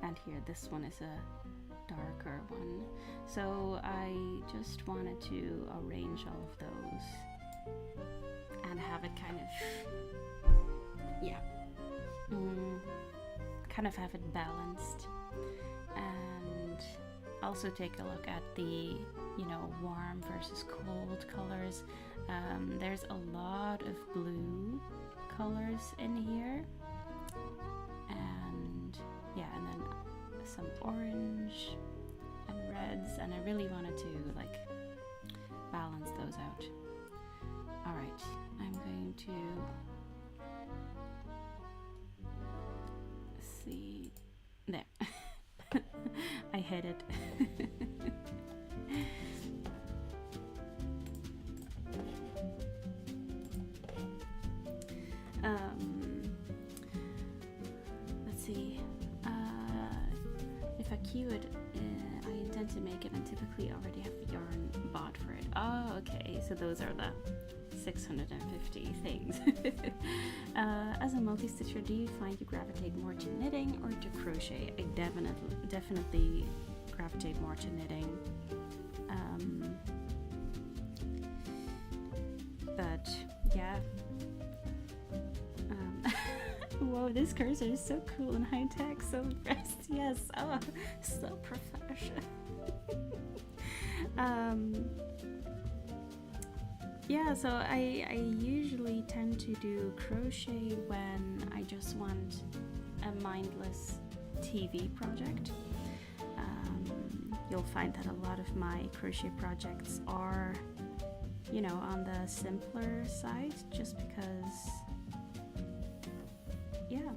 And here, this one is a darker one, so I just wanted to arrange all of those and have it kind of, yeah, kind of have it balanced, and also take a look at the, you know, warm versus cold colors. There's a lot of blue colors in here, and yeah, and then some orange and reds, and I really wanted to like balance those out. All right, I'm going to see there. I hit it. Let's see. If I queue it, I intend to make it and typically already have yarn bought for it. Oh, okay. So those are the 650 things. As a multi-stitcher, do you find you gravitate more to knitting or to crochet? I definitely gravitate more to knitting. But yeah. Whoa, this cursor is so cool and high tech, so impressed. Yes, oh, so professional. Yeah, so I usually tend to do crochet when I just want a mindless TV project. You'll find that a lot of my crochet projects are, you know, on the simpler side, just because, yeah,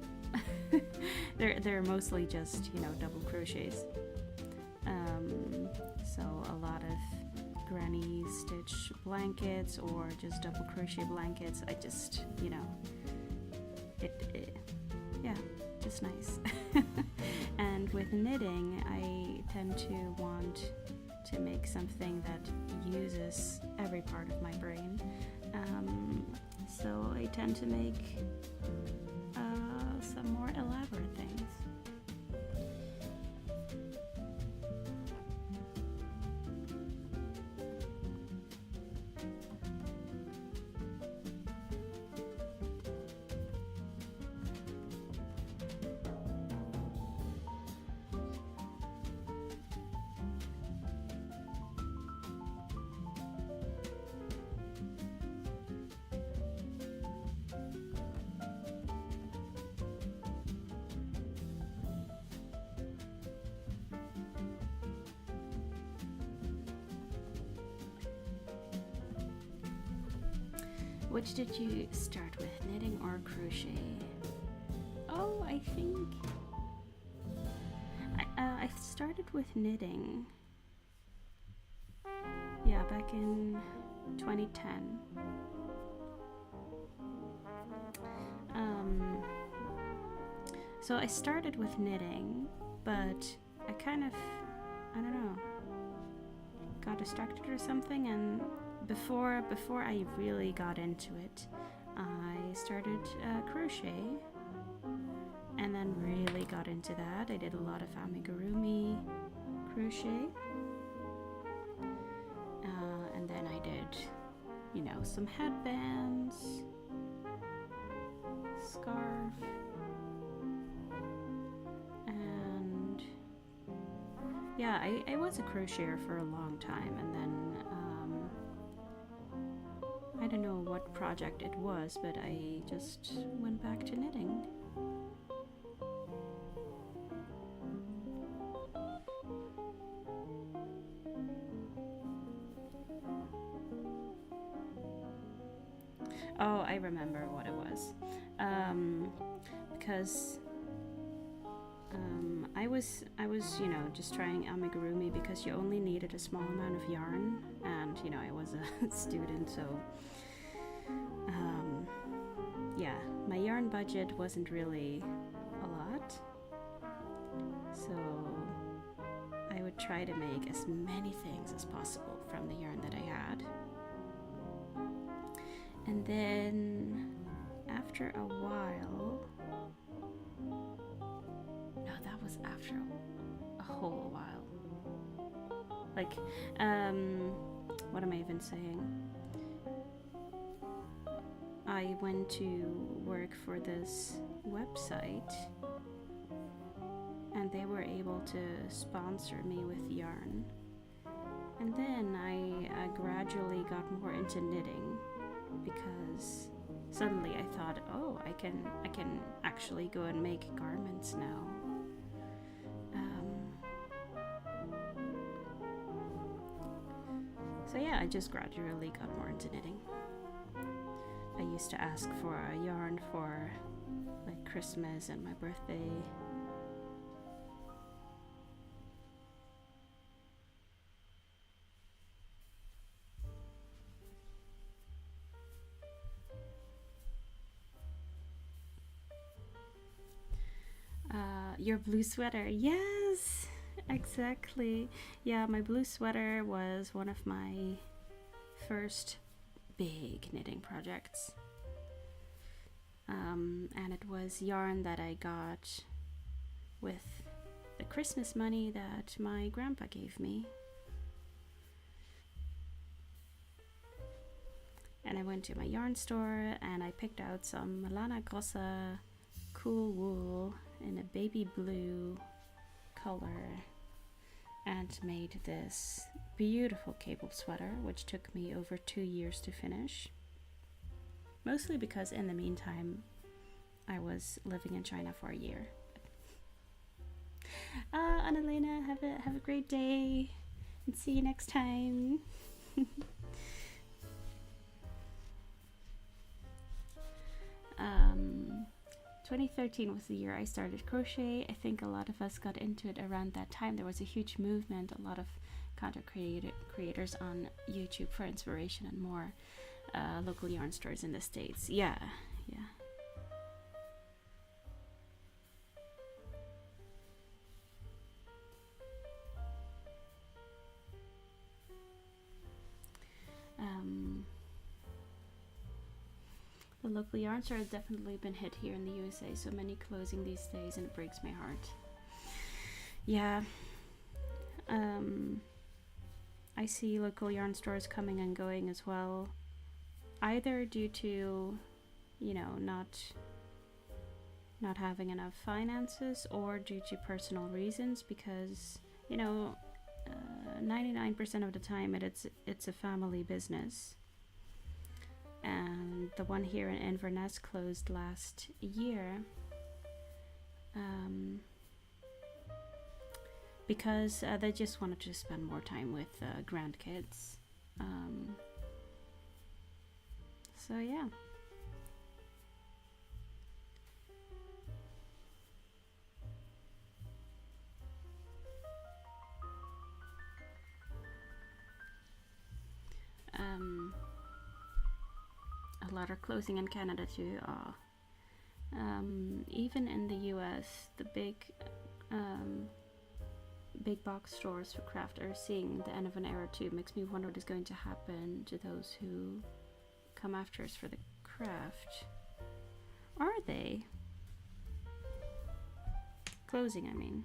they're mostly just, you know, double crochets. So a lot of granny stitch blankets or just double crochet blankets. I just, you know, it yeah, just nice. And with knitting, I tend to want to make something that uses every part of my brain. So I tend to make some more elaborate things. Which did you start with, knitting or crochet? Oh, I think I started with knitting. Yeah, back in 2010. So I started with knitting, but I kind of, I don't know, got distracted or something, and before I really got into it, I started crochet, and then really got into that. I did a lot of amigurumi crochet, and then I did, you know, some headbands, scarf, and yeah, I was a crocheter for a long time, and then I don't know what project it was, but I just went back to knitting. Oh, I remember what it was. because I was just trying amigurumi because you only needed a small amount of yarn, and I was a student, so yeah, my yarn budget wasn't really a lot, so I would try to make as many things as possible from the yarn that I had. And then after a while, no, that was after a whole while. Like, what am I even saying? I went to work for this website, and they were able to sponsor me with yarn. And then I gradually got more into knitting, because suddenly I thought, oh, I can actually go and make garments now. So yeah, I just gradually got more into knitting. I used to ask for a yarn for like Christmas and my birthday. Your blue sweater, yes, exactly. Yeah, my blue sweater was one of my first big knitting projects. And it was yarn that I got with the Christmas money that my grandpa gave me. And I went to my yarn store and I picked out some Lana Grossa cool wool in a baby blue color and made this beautiful cable sweater, which took me over 2 years to finish. Mostly because in the meantime, I was living in China for a year. Annalena, have a great day and see you next time. 2013 was the year I started crochet. I think a lot of us got into it around that time. There was a huge movement, a lot of content creators on YouTube for inspiration and more local yarn stores in the States. Yeah. The local yarn store has definitely been hit here in the USA. So many closing these days, and it breaks my heart. Yeah. I see local yarn stores coming and going as well, either due to, not having enough finances, or due to personal reasons, because 99% of the time it's a family business. And the one here in Inverness closed last year because they just wanted to spend more time with grandkids. So yeah. A lot are closing in Canada too. Even in the US, the big box stores for craft are seeing the end of an era too. Makes me wonder what is going to happen to those who come after us for the craft. Are they closing, I mean?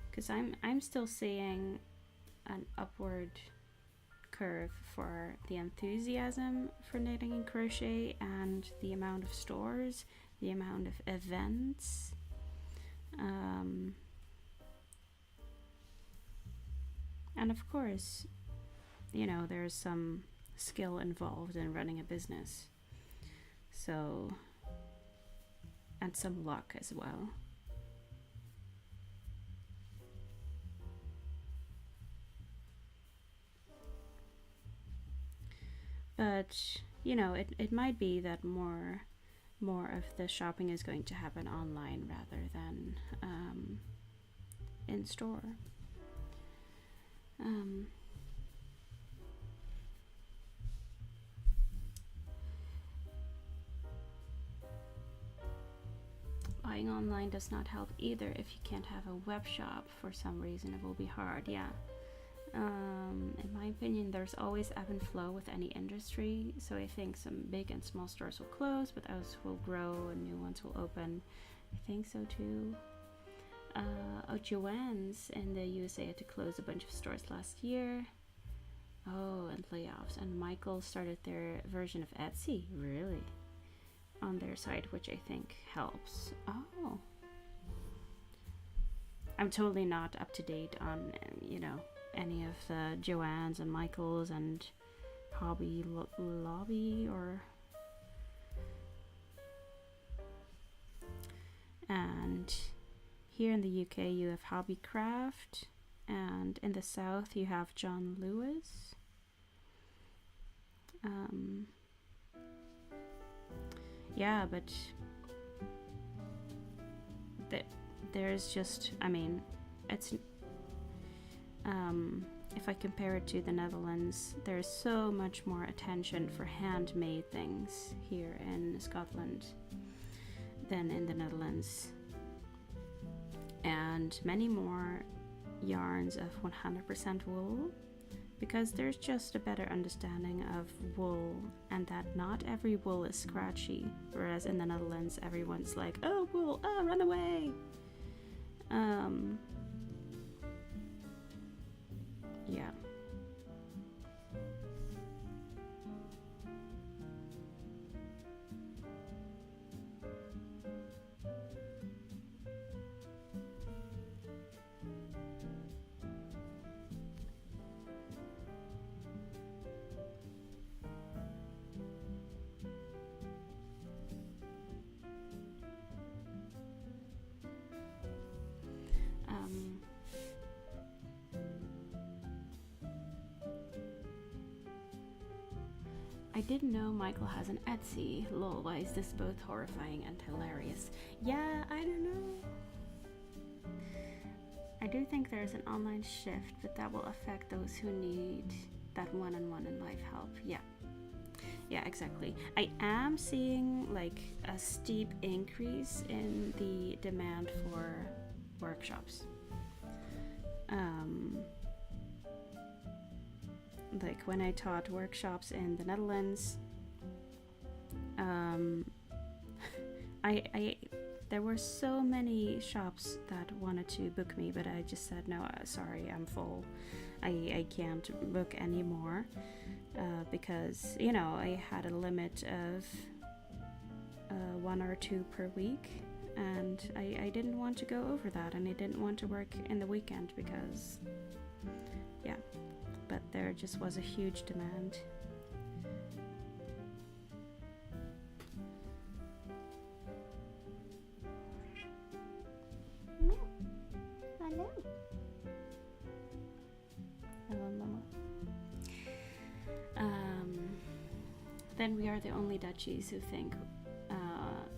Because I'm still seeing an upward curve for the enthusiasm for knitting and crochet, and the amount of stores, the amount of events. And of course, there's some skill involved in running a business. So, and some luck as well. But you know, it might be that more of the shopping is going to happen online rather than in store. Um, Buying online does not help either. If you can't have a web shop for some reason, it will be hard. Yeah. In my opinion, there's always ebb and flow with any industry. So I think some big and small stores will close, but others will grow and new ones will open. I think so too. Joann's in the USA had to close a bunch of stores last year. Oh, and layoffs. And Michael started their version of Etsy. Really? On their site, which I think helps. Oh. I'm totally not up to date on, any of the Joann's and Michael's and Hobby Lobby or... And here in the UK you have Hobbycraft, and in the south you have John Lewis. Yeah, but there's just, it's if I compare it to the Netherlands, there's so much more attention for handmade things here in Scotland than in the Netherlands, and many more yarns of 100% wool, because there's just a better understanding of wool and that not every wool is scratchy, whereas in the Netherlands everyone's like, oh, wool, oh, run away. Yeah. I didn't know Michael has an Etsy. Lol, why is this both horrifying and hilarious? Yeah, I don't know. I do think there's an online shift, but that will affect those who need that one-on-one in life help. Yeah, exactly. I am seeing like a steep increase in the demand for workshops. Like when I taught workshops in the Netherlands, I there were so many shops that wanted to book me, but I just said no, sorry, I'm full. I can't book anymore because I had a limit of 1 or 2 per week, and I didn't want to go over that, and I didn't want to work in the weekend because but there just was a huge demand. Hello. Hello, Mama. Then we are the only Dutchies who think,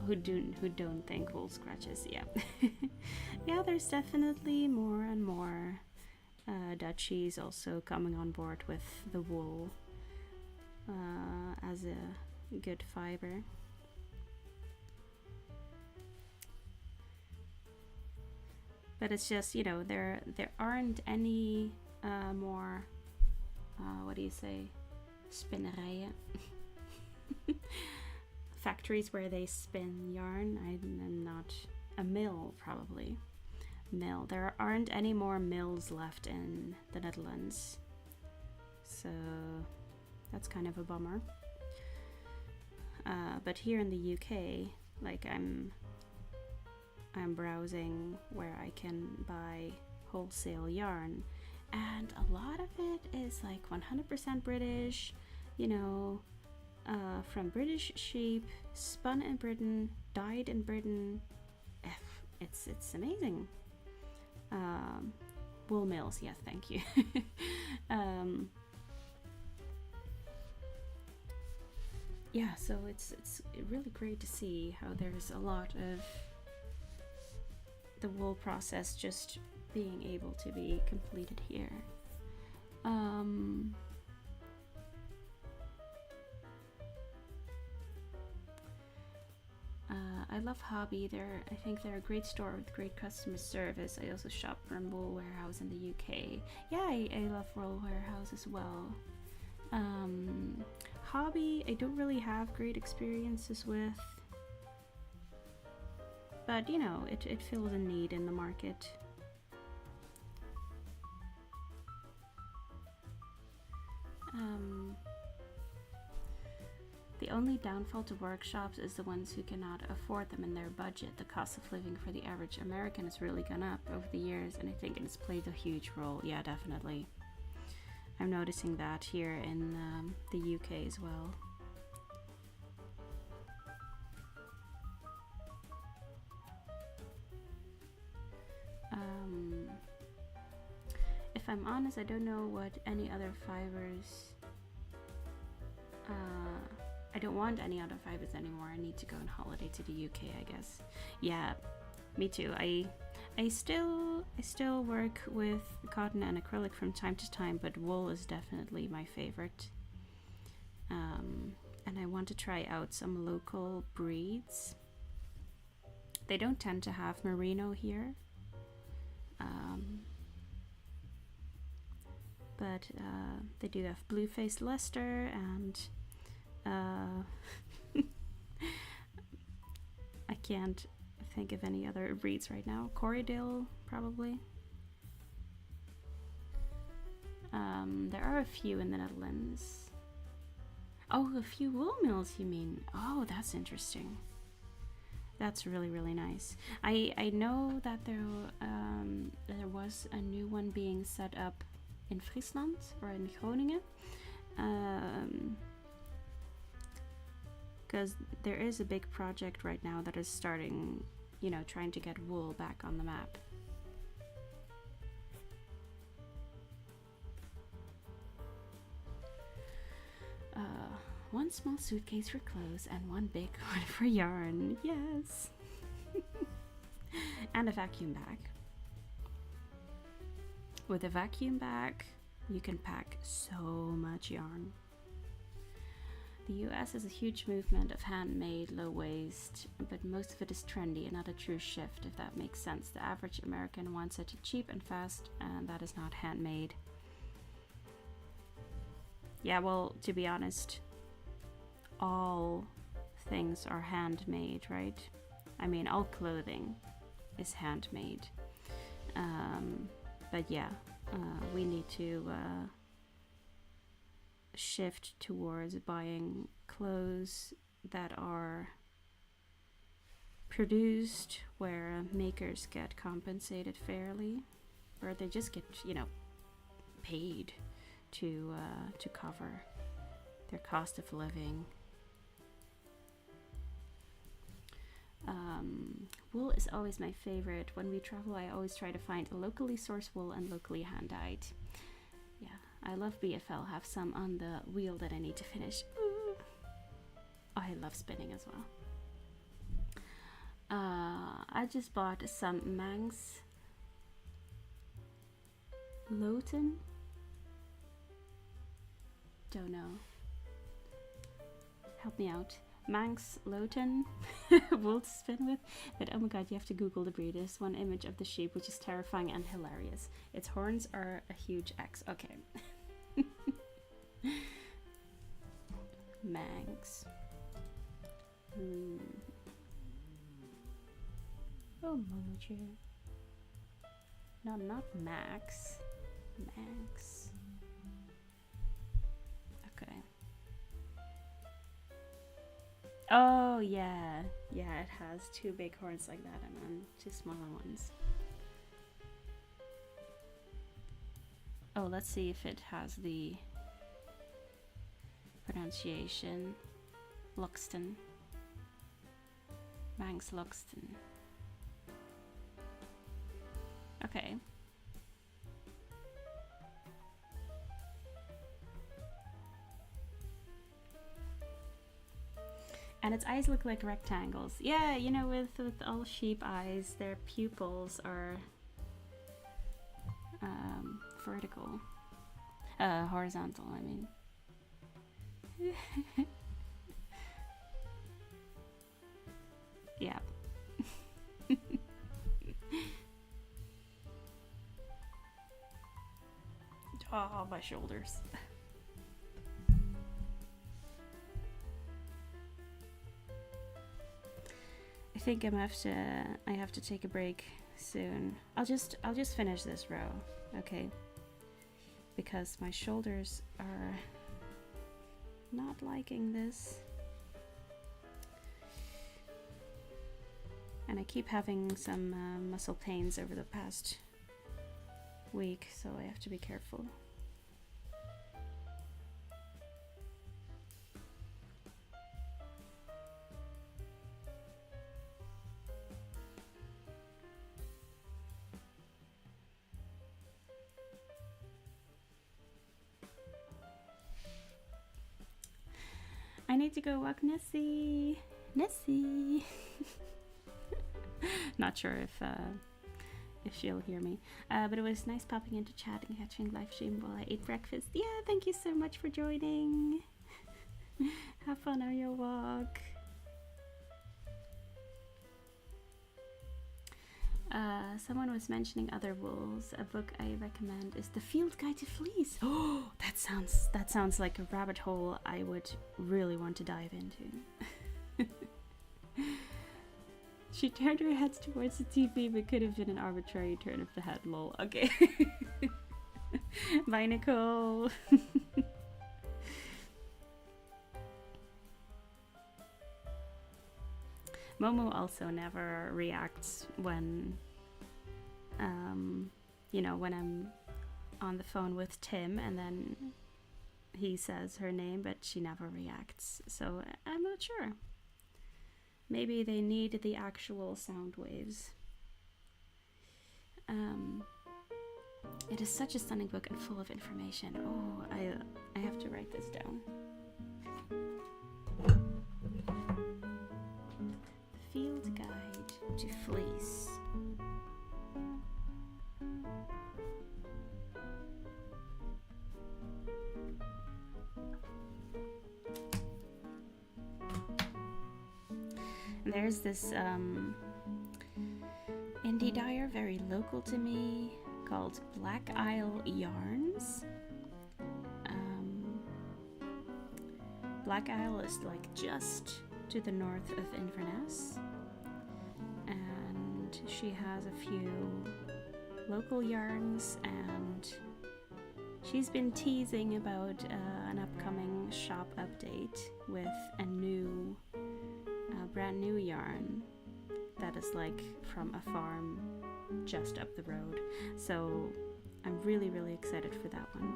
who don't think wool scratches. Yeah, yeah. There's definitely more and more Dutchies also coming on board with the wool as a good fiber. But it's just, there aren't any more, what do you say, spinnerijen. Factories where they spin yarn. I'm not a mill, probably. Mill. There aren't any more mills left in the Netherlands, so that's kind of a bummer. But here in the UK, like I'm browsing where I can buy wholesale yarn, and a lot of it is like 100% British, from British sheep, spun in Britain, dyed in Britain. It's amazing. Wool mills, yes, thank you. yeah, so it's really great to see how there's a lot of the wool process just being able to be completed here. I love Hobby. I think they're a great store with great customer service. I also shop from Wool Warehouse in the UK. Yeah, I love Wool Warehouse as well. Hobby, I don't really have great experiences with, but you know, it fills a need in the market. The only downfall to workshops is the ones who cannot afford them in their budget. The cost of living for the average American has really gone up over the years, and I think it's played a huge role. Yeah, definitely. I'm noticing that here in the UK as well. If I'm honest, I don't know what any other fibers. I don't want any other fibers anymore. I need to go on holiday to the UK, I guess. Yeah, me too. I still work with cotton and acrylic from time to time, but wool is definitely my favorite. And I want to try out some local breeds. They don't tend to have merino here. But they do have blue-faced Leicester and I can't think of any other breeds right now. Corriedale, probably. There are a few in the Netherlands. Oh, a few wool mills, you mean? Oh, that's interesting. That's really, really nice. I know that there was a new one being set up in Friesland or in Groningen. Because there is a big project right now that is starting, you know, trying to get wool back on the map. One small suitcase for clothes and one big one for yarn. Yes. And a vacuum bag. With a vacuum bag, you can pack so much yarn. The US has a huge movement of handmade, low waist, but most of it is trendy and not a true shift, if that makes sense. The average American wants it cheap and fast, and that is not handmade. Yeah, well, to be honest, all things are handmade, right? I mean, all clothing is handmade. But yeah, we need to shift towards buying clothes that are produced where makers get compensated fairly, or they just get, you know, paid to cover their cost of living. Wool is always my favorite. When we travel, I always try to find a locally sourced wool and locally hand-dyed. Yeah, I love BFL. Have some on the wheel that I need to finish. Ooh. Oh, I love spinning as well. I just bought some Manx Loten. Don't know. Help me out. Manx Loten wool to spin with, but oh my god, you have to Google the breed. There's one image of the sheep which is terrifying and hilarious. Its horns are a huge X. Okay. Manx. Oh, Mojo. No, not Max. Manx. Okay. Oh, yeah. Yeah, it has two big horns like that and then two smaller ones. Oh, let's see if it has the pronunciation. Loxton. Manx Loxton. Okay. And its eyes look like rectangles. Yeah, you know, with all sheep eyes, their pupils are vertical. Horizontal, I mean. Yeah. Oh, my shoulders. I think I have to take a break soon. I'll just finish this row, okay? Because my shoulders are not liking this. And I keep having some muscle pains over the past week, so I have to be careful. I need to go walk Nessie. Nessie. Not sure if she'll hear me, but it was nice popping into chat and catching live stream while I ate breakfast. Yeah, thank you so much for joining. Have fun on your walk. Someone was mentioning other wolves. A book I recommend is The Field Guide to Fleas. Oh, that sounds like a rabbit hole I would really want to dive into. She turned her head towards the TV, but could have been an arbitrary turn of the head. Lol. Okay. Bye, Nicole. Momo also never reacts when, you know, when I'm on the phone with Tim and then he says her name, but she never reacts. So I'm not sure. Maybe they need the actual sound waves. It is such a stunning book and full of information. Oh, I have to write this down. Field Guide to Fleece. There's this indie dyer very local to me called Black Isle Yarns. Black Isle is like just to the north of Inverness, and she has a few local yarns, and she's been teasing about an upcoming shop update with a new brand new yarn that is like from a farm just up the road. So I'm really excited for that one.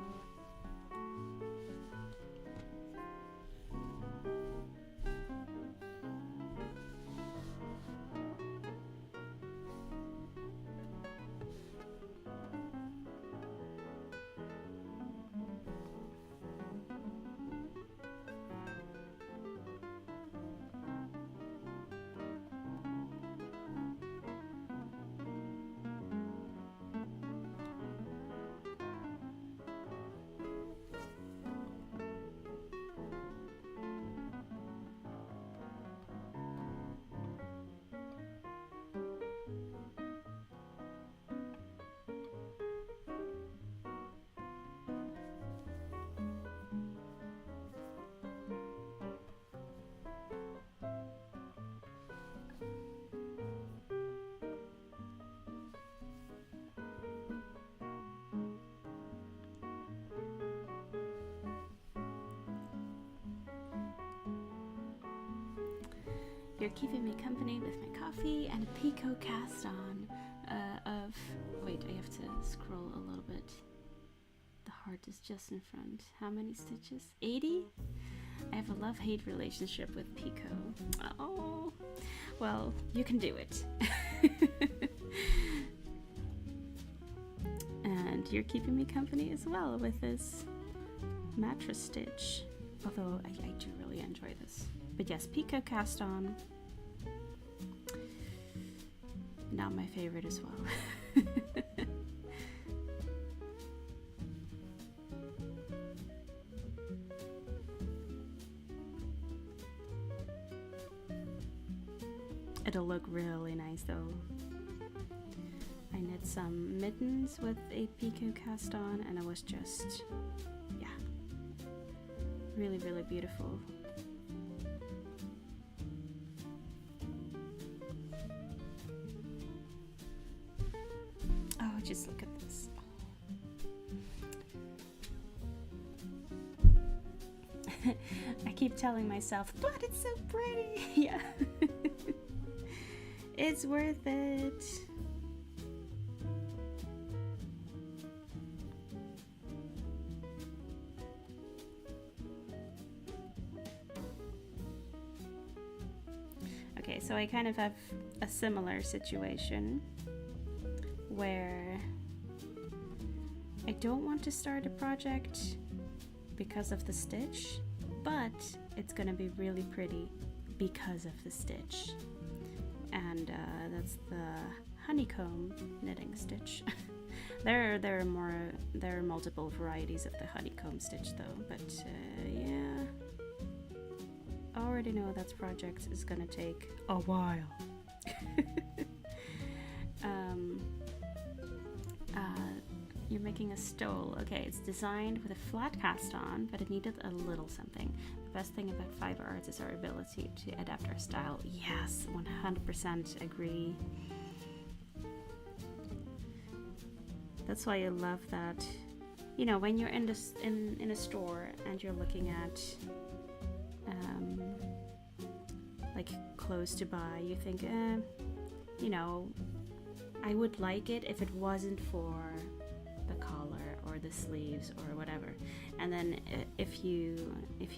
You're keeping me company with my coffee and a Pico cast on of... Wait, I have to scroll a little bit. The heart is just in front. How many stitches? 80? I have a love-hate relationship with Pico. Oh, well, you can do it. And you're keeping me company as well with this mattress stitch. Although I do really enjoy this. But yes, Pico cast on. Not my favorite as well. It'll look really nice though. I knit some mittens with a Pico cast on, and it was just, yeah, really, really beautiful. Oh, just look at this. Oh. I keep telling myself, but it's so pretty. Yeah. It's worth it. Okay, so I kind of have a similar situation where I don't want to start a project because of the stitch, but it's gonna be really pretty because of the stitch. And that's the honeycomb knitting stitch. there are multiple varieties of the honeycomb stitch though, but yeah, I already know that project is gonna take a while. You're making a stole. Okay, it's designed with a flat cast on, but it needed a little something. The best thing about fiber arts is our ability to adapt our style. Yes, 100% agree. That's why I love that. You know, when you're in a store and you're looking at like clothes to buy, you think, you know, I would like it if it wasn't for the collar or the sleeves or whatever. And then if you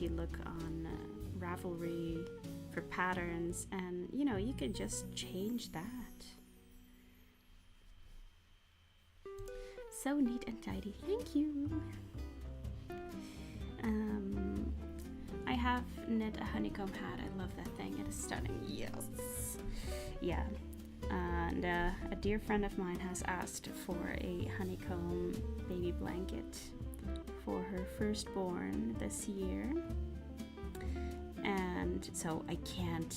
look on Ravelry for patterns, and you know, you can just change that. So neat and tidy. Thank you. I have knit a honeycomb hat. I love that thing. It is stunning. Yes. Yeah. And a dear friend of mine has asked for a honeycomb baby blanket for her firstborn this year. And so I can't,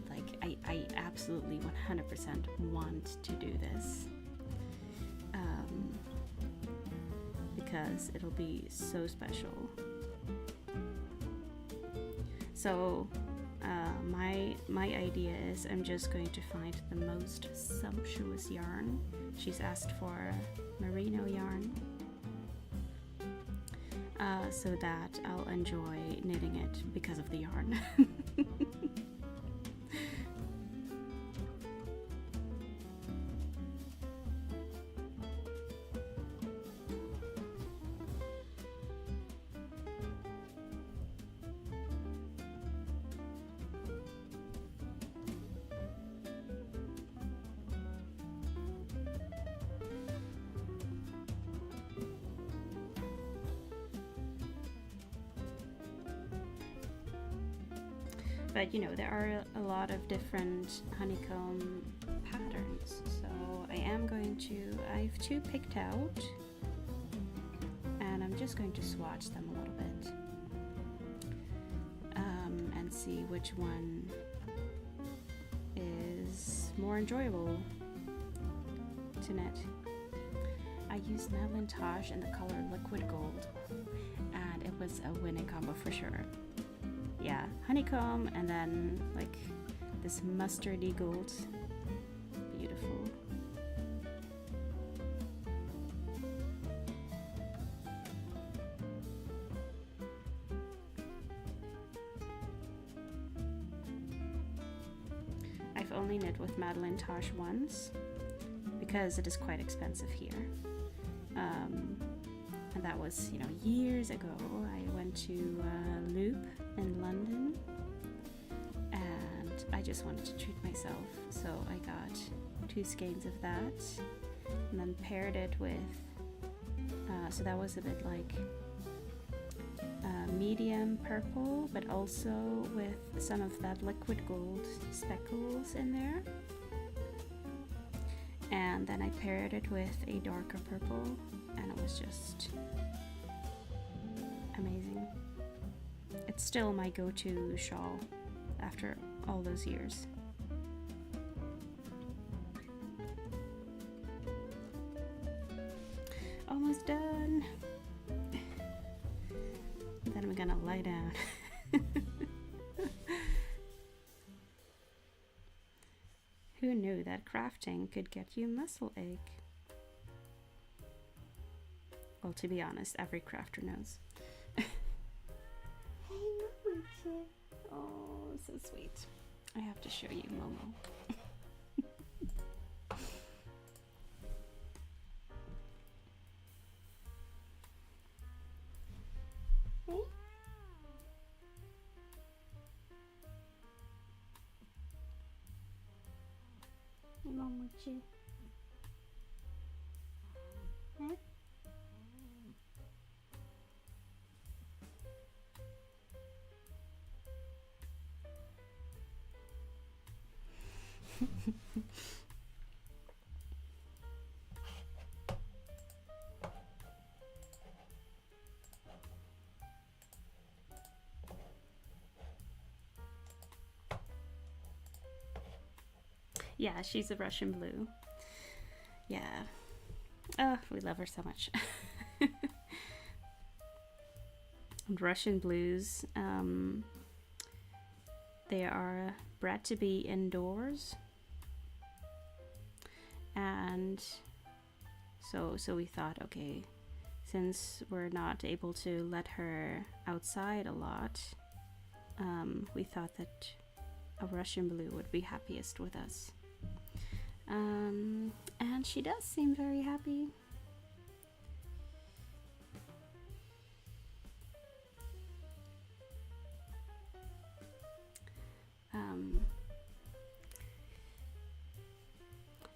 like, I absolutely 100% want to do this. Because it'll be so special. So my idea is I'm just going to find the most sumptuous yarn. She's asked for merino yarn, so that I'll enjoy knitting it because of the yarn. But you know, there are a lot of different honeycomb patterns, so I have two picked out, and I'm just going to swatch them a little bit and see which one is more enjoyable to knit. I used Madeline Tosh in the color Liquid Gold, and it was a winning combo for sure. Yeah, honeycomb and then like this mustardy gold. Beautiful. I've only knit with Madeline Tosh once because it is quite expensive here. And that was, you know, years ago. I went to Loop in London, and I just wanted to treat myself, so I got 2 skeins of that, and then paired it with, so that was a bit like medium purple, but also with some of that liquid gold speckles in there. And then I paired it with a darker purple, and it was just amazing. It's still my go-to shawl after all those years. Almost done. Then I'm gonna lie down. Who knew that crafting could get you muscle ache? Well, to be honest, every crafter knows. Hey, Momo. Oh, so sweet. I have to show you Momo. Hey. Momo-chi. Huh? Yeah, she's a Russian blue. Yeah. Oh, we love her so much. And Russian blues, they are bred to be indoors. And so we thought, okay, since we're not able to let her outside a lot, we thought that a Russian blue would be happiest with us. And she does seem very happy.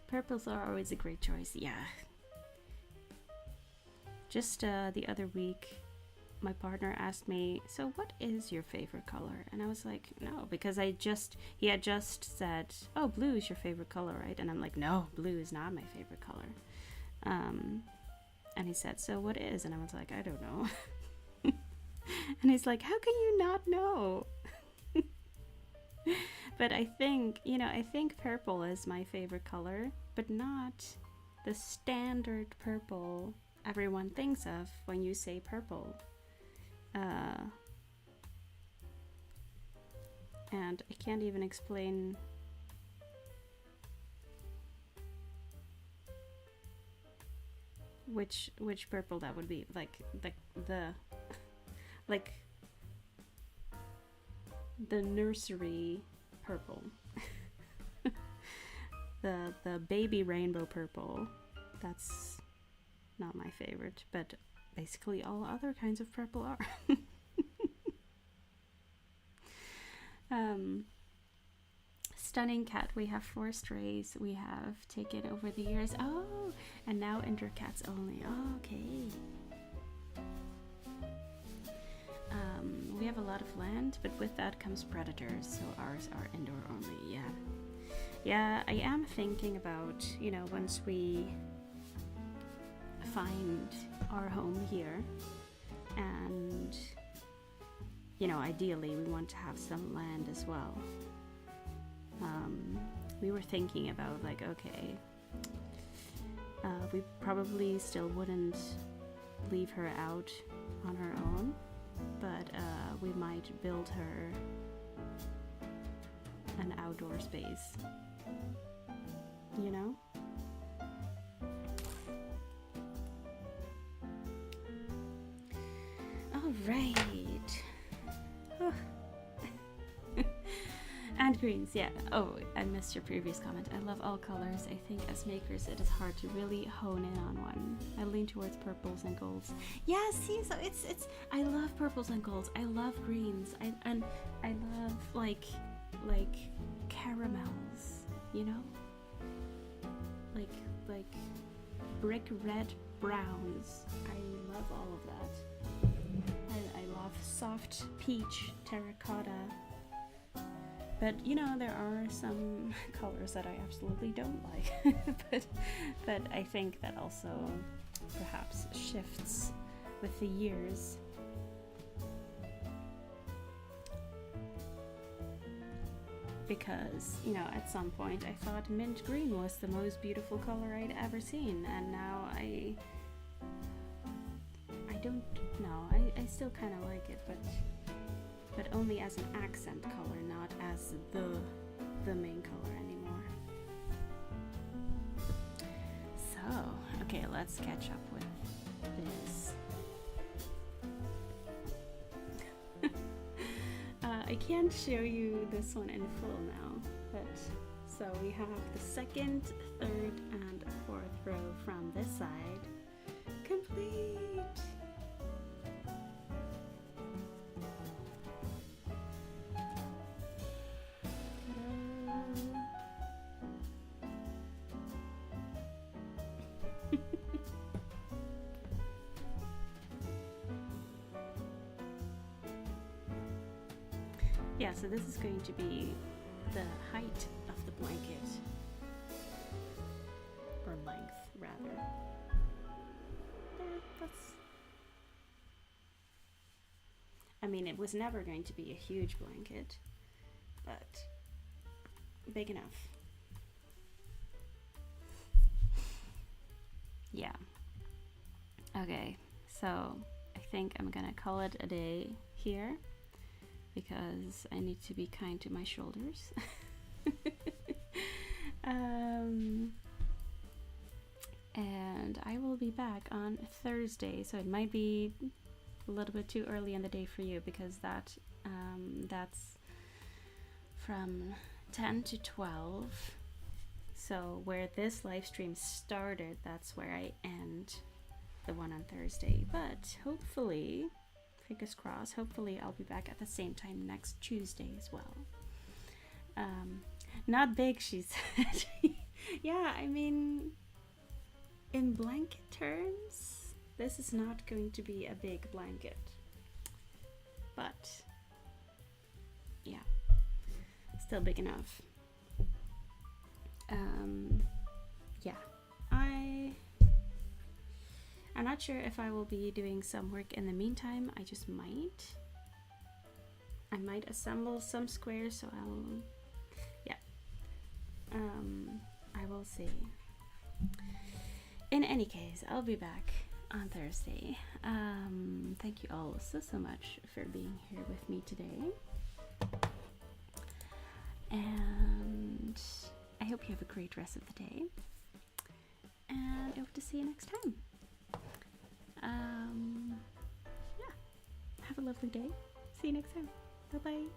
Purples are always a great choice, yeah. Just the other week, my partner asked me, so what is your favorite color? And I was like, no, because he had just said, oh, blue is your favorite color, right? And I'm like, no, blue is not my favorite color. And he said, so what is? And I was like, I don't know. And he's like, how can you not know? But I think purple is my favorite color, but not the standard purple everyone thinks of when you say purple. And I can't even explain which purple that would be. Like the nursery purple. the baby rainbow purple. That's not my favorite, but basically all other kinds of purple are. Stunning cat. We have 4 strays we have taken over the years. Oh, and now indoor cats only. Oh, okay. We have a lot of land, but with that comes predators, so ours are indoor only. Yeah, I am thinking about, once we find our home here, and ideally we want to have some land as well. We were thinking about, like, okay, we probably still wouldn't leave her out on her own, but we might build her an outdoor space, All right. Oh. And greens, yeah. Oh, I missed your previous comment. I love all colors. I think as makers it is hard to really hone in on one. I lean towards purples and golds. Yeah, see, so it's I love purples and golds. I love greens. I love like caramels, like brick red browns. I love all of that. I love of soft peach terracotta. But you know, there are some colors that I absolutely don't like. but I think that also perhaps shifts with the years. Because, you know, at some point I thought mint green was the most beautiful color I'd ever seen, and now I don't know. I still kind of like it, but only as an accent color, not as the main color anymore. So, okay, let's catch up with this. I can't show you this one in full now, but so we have the second, third, and fourth row from this side complete. Yeah, so this is going to be the height of the blanket, or length rather. I mean, it was never going to be a huge blanket, but big enough. Yeah. Okay, so I think I'm gonna call it a day here, because I need to be kind to my shoulders. And I will be back on Thursday, so it might be a little bit too early in the day for you, because that's from 10 to 12. So where this live stream started, that's where I end the one on Thursday. But hopefully, fingers crossed, hopefully I'll be back at the same time next Tuesday as well. Not big, she said. Yeah, I mean, in blanket terms, this is not going to be a big blanket. But, yeah, still big enough. Yeah, I'm not sure if I will be doing some work in the meantime. I just might. I might assemble some squares, so I will see. In any case, I'll be back on Thursday. Thank you all so much for being here with me today. And I hope you have a great rest of the day. And I hope to see you next time. Yeah. Have a lovely day. See you next time. Bye-bye.